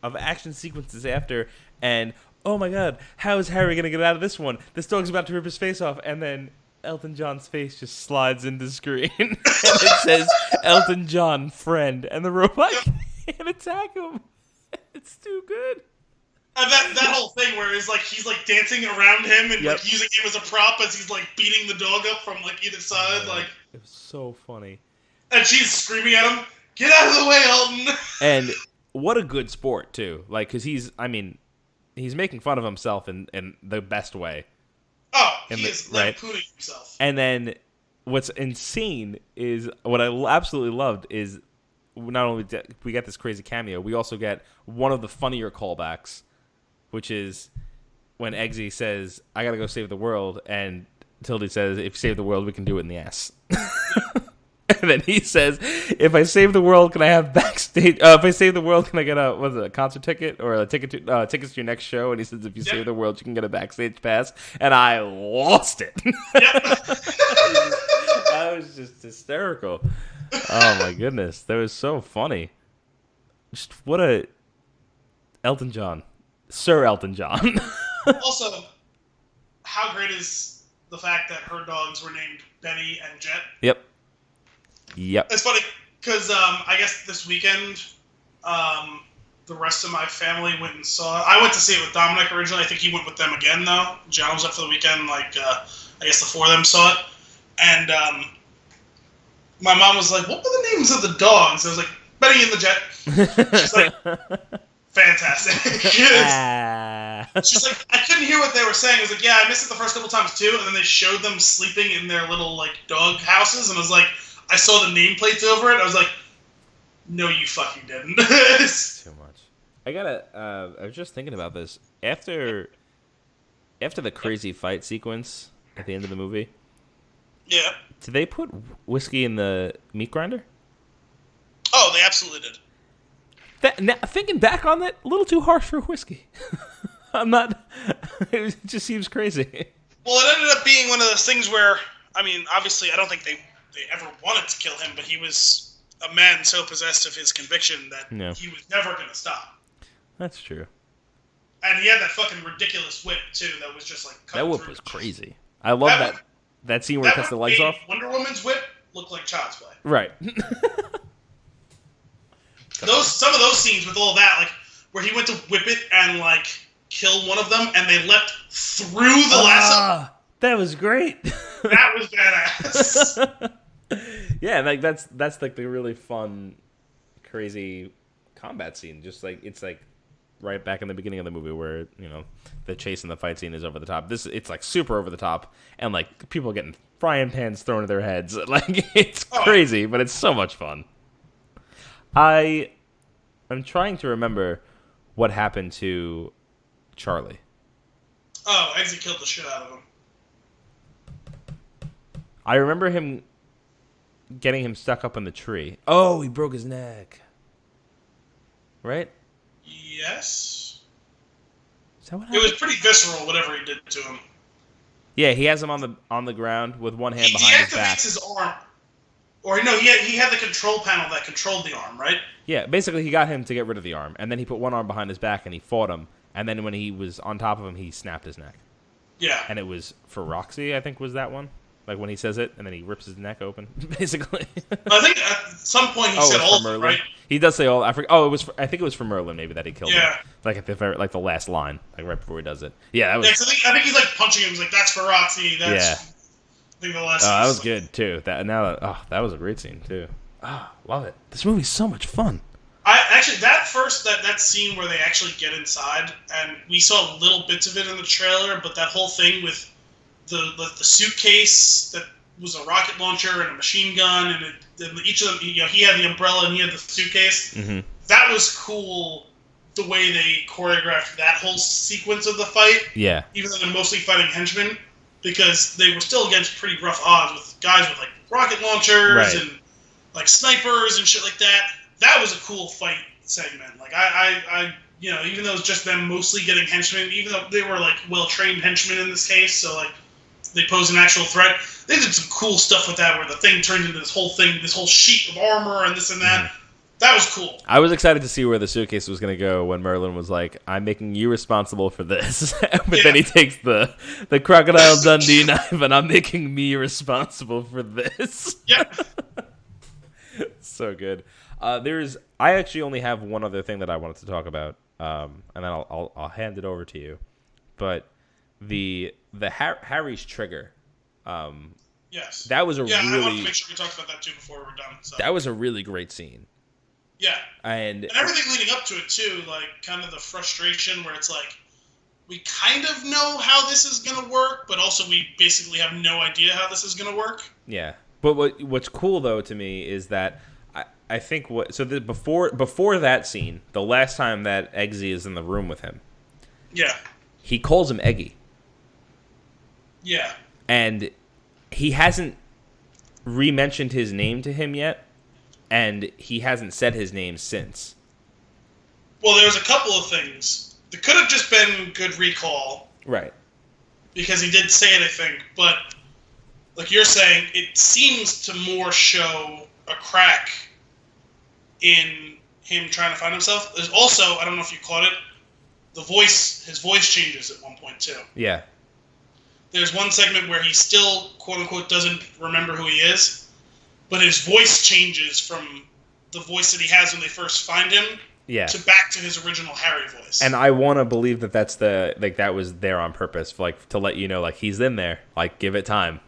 action sequences after, and oh my god, how is Harry gonna get out of this one? This dog's about to rip his face off, and then Elton John's face just slides into the screen, and it says Elton John, friend, and the robot can't attack him. It's too good. And that whole thing where he's like dancing around him and like using him as a prop as he's like beating the dog up from like either side, like it was so funny. And she's screaming at him, "Get out of the way, Elton!" And what a good sport too, like, because he's making fun of himself in the best way. Oh, he is lampooning himself. And then what's insane is what I absolutely loved is not only did we get this crazy cameo, we also get one of the funnier callbacks, which is when Eggsy says, "I gotta go save the world," and Tildy says, "If you save the world, we can do it in the ass." And then he says, "If I save the world, can I have backstage? If I save the world, can I get a concert ticket or a tickets to your next show?" And he says, "If you save the world, you can get a backstage pass." And I lost it. I was just hysterical. Oh my goodness, that was so funny. Just what a Elton John, Sir Elton John. Also, how great is the fact that her dogs were named Benny and Jet? Yep. It's funny because I guess this weekend, the rest of my family went and saw it. I went to see it with Dominic originally. I think he went with them again though. John was up for the weekend. Like I guess the 4 of them saw it, and my mom was like, "What were the names of the dogs?" I was like, "Benny and the Jet." She's like, "Fantastic." She's like, "I couldn't hear what they were saying." I was like, "Yeah, I missed it the first couple times too." And then they showed them sleeping in their little like dog houses, and I was like, I saw the nameplates over it. I was like, "No, you fucking didn't." Too much. I was just thinking about this after the crazy fight sequence at the end of the movie. Yeah. Did they put whiskey in the meat grinder? Oh, they absolutely did. Now, thinking back on that, a little too harsh for whiskey. I'm not. It just seems crazy. Well, it ended up being one of those things where, I mean, obviously, I don't think they ever wanted to kill him, but he was a man so possessed of his conviction that he was never going to stop. That's true. And he had that fucking ridiculous whip too. That was just like that whip was crazy. I love that scene where he cuts the legs off. Wonder Woman's whip looked like child's play. Right. Some of those scenes with all that, like where he went to whip it and like kill one of them, and they leapt through the lasso. That was great. That was badass. Yeah, like that's like the really fun, crazy combat scene. Just like it's like right back in the beginning of the movie where the chase and the fight scene is over the top. It's like super over the top, and like people getting frying pans thrown at their heads. Like it's crazy, but it's so much fun. I'm trying to remember what happened to Charlie. Oh, Eggsy killed the shit out of him. I remember him getting him stuck up in the tree. Oh, he broke his neck. Right? Yes. Is that what happened? It was pretty visceral, whatever he did to him. Yeah, he has him on the ground with one hand behind his back. He deactivates his arm. Or no, he had the control panel that controlled the arm, right? Yeah, basically he got him to get rid of the arm, and then he put one arm behind his back and he fought him, and then when he was on top of him, he snapped his neck. Yeah. And it was for Roxy, I think, was that one? Like when he says it, and then he rips his neck open, basically. I think at some point he said all of them, right? He does say all. I think it was for Merlin, maybe, that he killed him. Like at the last line, like right before he does it. Yeah, that was. I think he's like punching him. He's like, "That's for Roxy." That's think the last Oh, scene that is was like, good too. That was a great scene too. Love it. This movie's so much fun. I actually that scene where they actually get inside, and we saw little bits of it in the trailer, but that whole thing with the suitcase that was a rocket launcher and a machine gun, and each of them, he had the umbrella and he had the suitcase. Mm-hmm. That was cool. The way they choreographed that whole sequence of the fight. Yeah. Even though they're mostly fighting henchmen, because they were still against pretty rough odds with guys with like rocket launchers and like snipers and shit like that. That was a cool fight segment. Like I even though it's just them mostly getting henchmen, even though they were like well-trained henchmen in this case, so like they pose an actual threat. They did some cool stuff with that, where the thing turned into this whole sheet of armor and this and that. Mm-hmm. That was cool. I was excited to see where the suitcase was going to go when Merlin was like, "I'm making you responsible for this," but then he takes the Crocodile Dundee knife, and I'm making me responsible for this. Yeah. So good. I actually only have one other thing that I wanted to talk about, and then I'll hand it over to you. But the Harry's trigger. Yes. That was I wanted to make sure we talked about that too before we're done. So. That was a really great scene. Yeah. And everything leading up to it too, like kind of the frustration where it's like we kind of know how this is gonna work, but also we basically have no idea how this is gonna work. Yeah. But what's cool though to me is that I think before that scene, the last time that Eggsy is in the room with him, yeah, he calls him Eggy. Yeah. And he hasn't re-mentioned his name to him yet, and he hasn't said his name since. Well, there's a couple of things. There could have just been good recall. Right. Because he did say it, I think, but like you're saying, it seems to more show a crack in him trying to find himself. There's also, I don't know if you caught it, his voice changes at one point too. Yeah. There's one segment where he still, quote-unquote, doesn't remember who he is, but his voice changes from the voice that he has when they first find him to back to his original Harry voice. And I want to believe that that was there on purpose, like to let you know, like, he's in there. Like, give it time.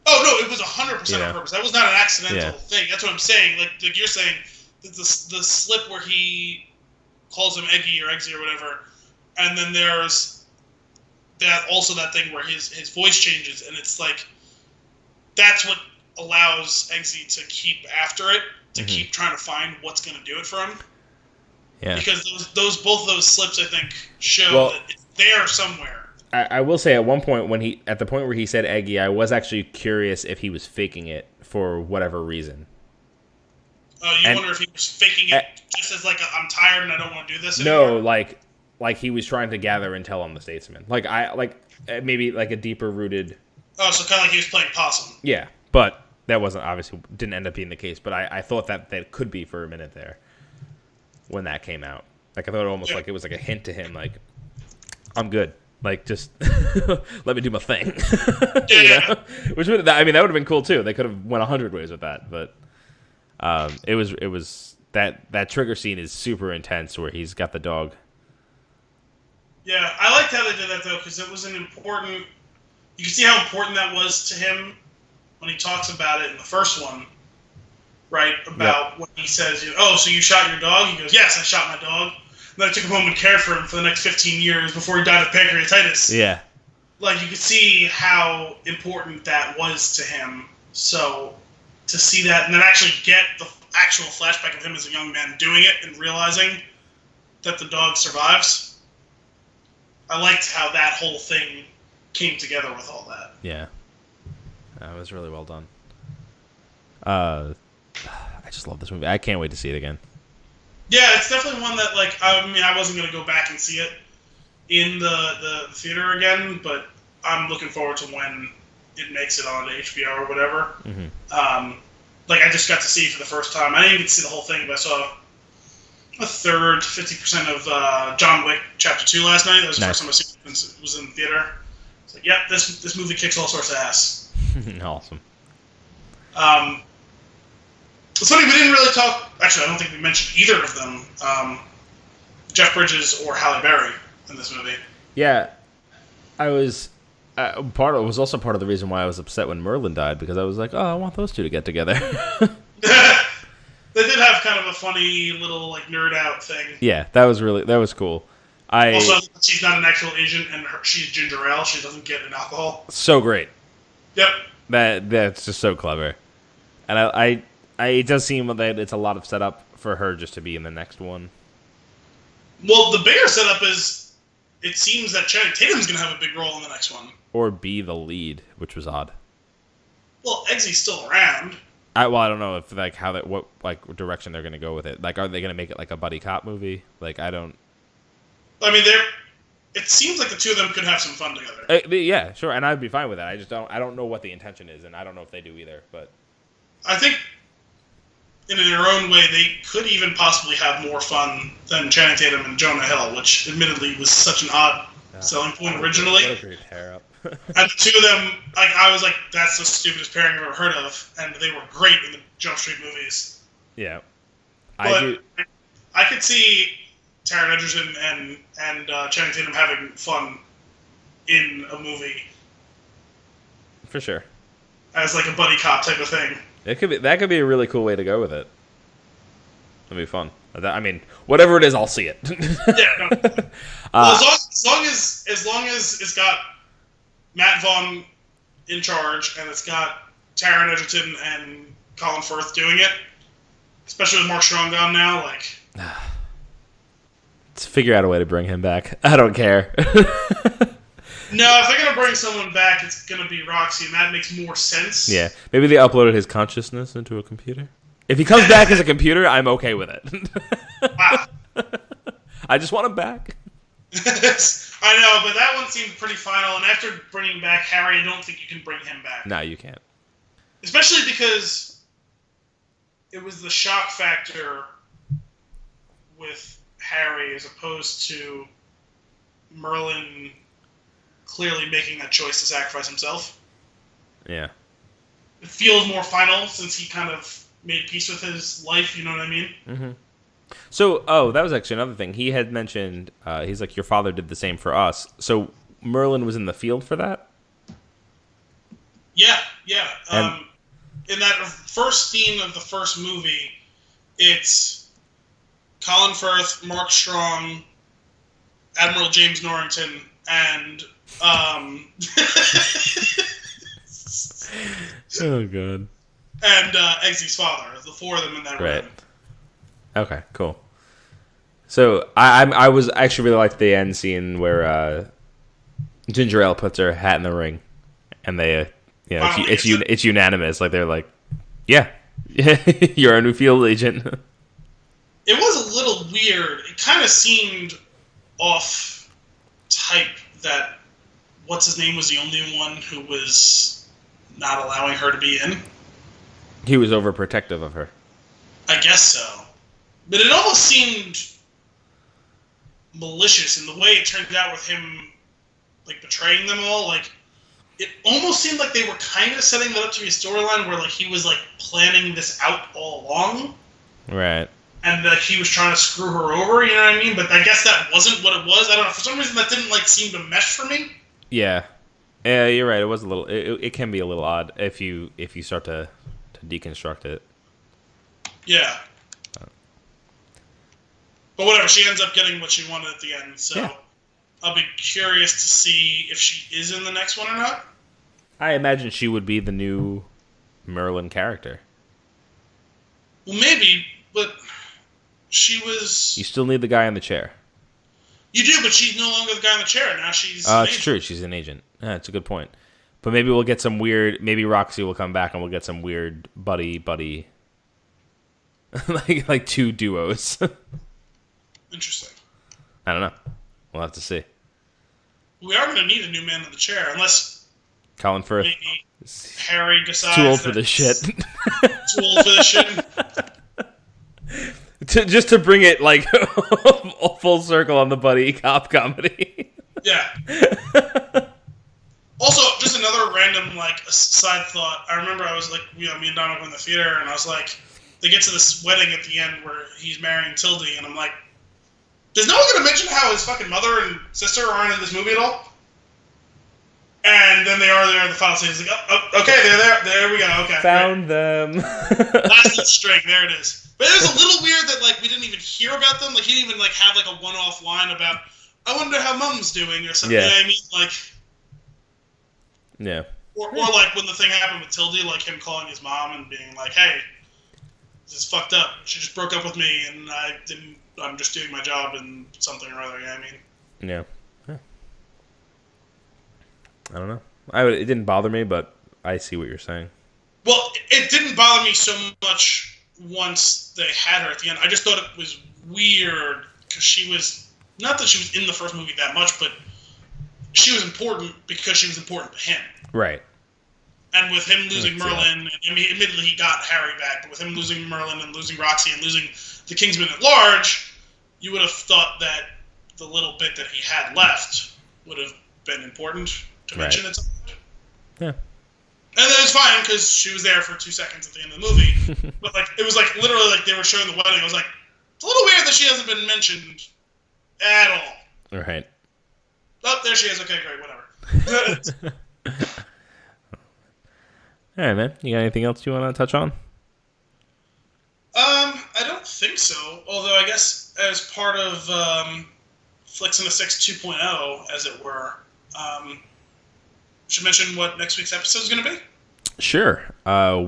Oh, no, it was 100% on purpose. That was not an accidental thing. That's what I'm saying. Like you're saying, the slip where he calls him Eggy or Eggsy or whatever, and then there's that thing where his voice changes, and it's like that's what allows Eggsy to keep after it, to keep trying to find what's going to do it for him. Yeah. Because both those slips, I think, show that it's there somewhere. I will say at one point at the point where he said Eggy, I was actually curious if he was faking it for whatever reason. Oh, wonder if he was faking it just as like I'm tired and I don't want to do this anymore? No, like he was trying to gather intel on the statesman. Maybe like a deeper rooted. Oh, so kind of like he was playing possum. Yeah, but that didn't end up being the case. But I thought that could be for a minute there when that came out. Like I thought like it was like a hint to him, like I'm good. Like just let me do my thing. Yeah. Which that would have been cool too. They could have went 100 ways with that, but it was that trigger scene is super intense where he's got the dog. Yeah, I liked how they did that, though, because it was an important... You can see how important that was to him when he talks about it in the first one, right? About when he says, oh, so you shot your dog? He goes, yes, I shot my dog. And then I took him home and cared for him for the next 15 years before he died of pancreatitis. Yeah. Like, you could see how important that was to him. So, to see that, and then actually get the actual flashback of him as a young man doing it and realizing that the dog survives... I liked how that whole thing came together with all that. Yeah. That was really well done. I just love this movie. I can't wait to see it again. Yeah, it's definitely one that, like, I wasn't going to go back and see it in the theater again, but I'm looking forward to when it makes it on HBO or whatever. Mm-hmm. I just got to see it for the first time. I didn't get to see the whole thing, but I saw a third, 50% of John Wick Chapter 2 last night. That was the first time I seen it since it was in the theater. It's like, yep, this movie kicks all sorts of ass. Awesome. It's funny, we didn't really talk... Actually, I don't think we mentioned either of them. Jeff Bridges or Halle Berry in this movie. Yeah. I Part of it was also part of the reason why I was upset when Merlin died, because I was like, oh, I want those two to get together. They did have kind of a funny little like nerd out thing. Yeah, that was cool. Also, she's not an actual agent, and she's ginger ale. She doesn't get an alcohol. So great. Yep. That's just so clever, and I it does seem that it's a lot of setup for her just to be in the next one. Well, the bigger setup is it seems that Channing Tatum's going to have a big role in the next one, or be the lead, which was odd. Well, Eggsy's still around. I don't know if like what direction they're going to go with it. Like, are they going to make it like a buddy cop movie? Like, I don't. I mean, it seems like the two of them could have some fun together. Yeah, sure, and I'd be fine with that. I don't know what the intention is, and I don't know if they do either. But I think, in their own way, they could even possibly have more fun than Channing Tatum and Jonah Hill, which admittedly was such an odd selling point originally. What a great pair up. And the two of them, like, I was like, that's the stupidest pairing I've ever heard of, and they were great in the Jump Street movies. Yeah, I could see Taron Egerton and Channing Tatum having fun in a movie for sure, as like a buddy cop type of thing. That could be a really cool way to go with it. That'd be fun. I mean, whatever it is, I'll see it. Yeah. No. Well, as long as it's got Matt Vaughn in charge and it's got Taron Egerton and Colin Firth doing it, especially with Mark Strong gone now, like. Let's figure out a way to bring him back. I don't care. No, if they're going to bring someone back, it's going to be Roxy, and that makes more sense. Yeah. Maybe they uploaded his consciousness into a computer. If he comes back as a computer, I'm okay with it. Wow. I just want him back. I know, but that one seemed pretty final, and after bringing back Harry, I don't think you can bring him back. No, you can't. Especially because it was the shock factor with Harry as opposed to Merlin clearly making that choice to sacrifice himself. Yeah. It feels more final since he kind of made peace with his life, you know what I mean? Mm-hmm. So, that was actually another thing. He had mentioned, he's like, your father did the same for us. So Merlin was in the field for that? Yeah. In that first scene of the first movie, it's Colin Firth, Mark Strong, Admiral James Norrington, and oh god. And Eggsy's father, the four of them in that room. Okay, cool. So I was actually really liked the end scene where Ginger Ale puts her hat in the ring, and they, it's unanimous. Like they're like, yeah, you're our new field agent. It was a little weird. It kind of seemed off type that what's his name was the only one who was not allowing her to be in. He was overprotective of her. I guess so. But it almost seemed malicious in the way it turned out with him, like, betraying them all. Like, it almost seemed like they were kind of setting that up to be a storyline where, like, he was, like, planning this out all along. Right. And that he was trying to screw her over, you know what I mean? But I guess that wasn't what it was. I don't know. For some reason, that didn't, like, seem to mesh for me. Yeah. Yeah, you're right. It was a little... It can be a little odd if you start to deconstruct it. Yeah. But whatever, she ends up getting what she wanted at the end, so yeah. I'll be curious to see if she is in the next one or not. I imagine she would be the new Merlin character. Well, maybe, but she was... You still need the guy in the chair. You do, but she's no longer the guy in the chair. Now she's it's true, she's an agent. Yeah, that's a good point. But maybe we'll get some weird... Maybe Roxy will come back and we'll get some weird buddy... like two duos. Interesting. I don't know. We'll have to see. We are going to need a new man in the chair, unless Colin Firth. Maybe Harry decides too old for this shit. Too old for this shit. Just to bring it like full circle on the buddy cop comedy. Yeah. Also, just another random like side thought. I remember I was like, me and Donna were in the theater, and I was like, they get to this wedding at the end where he's marrying Tildy, and I'm like, is no one going to mention how his fucking mother and sister aren't in this movie at all? And And then they are there in the final scene. He's like, okay, they're there. There we go. Okay. Found them. Last string. There it is. But it was a little weird that, like, we didn't even hear about them. Like, he didn't even, like, have, like, a one-off line about, I wonder how Mom's doing or something. Yeah. You know what I mean? Like... Yeah. Or like, when the thing happened with Tildy, like, him calling his mom and being like, hey, this is fucked up. She just broke up with me, and I'm just doing my job and something or other, you know what I mean? Yeah. I don't know. It didn't bother me, but I see what you're saying. Well, it didn't bother me so much once they had her at the end. I just thought it was weird because she was, not that she was in the first movie that much, but she was important because she was important to him. Right. And with him losing Merlin, I mean, admittedly he got Harry back, but with him losing Merlin and losing Roxy and losing the Kingsman at large, you would have thought that the little bit that he had left would have been important to mention at some point. Yeah. And it was fine because she was there for 2 seconds at the end of the movie. But like, it was like literally like they were showing the wedding. I was like, it's a little weird that she hasn't been mentioned at all. Right. Oh, there she is. Okay, great, whatever. All right, man. You got anything else you want to touch on? I don't think so. Although I guess as part of Flix in the 6 2.0, as it were, should mention what next week's episode is going to be? Sure.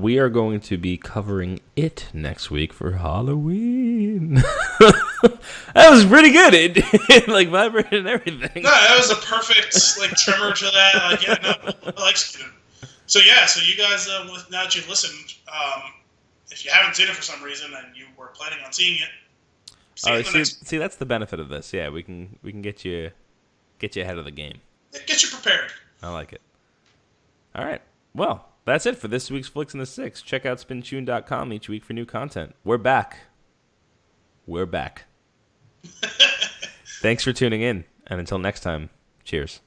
We are going to be covering It next week for Halloween. That was pretty good. It like vibrated and everything. No, that was a perfect like trimmer to that. Like, yeah, no, I like it. So yeah, so you guys, now that you've listened, if you haven't seen it for some reason and you were planning on seeing it, see, that's the benefit of this. Yeah, we can get you ahead of the game. Get you prepared. I like it. All right. Well, that's it for this week's Flix in the 6. Check out Spinchoon.com each week for new content. We're back. Thanks for tuning in, and until next time, cheers.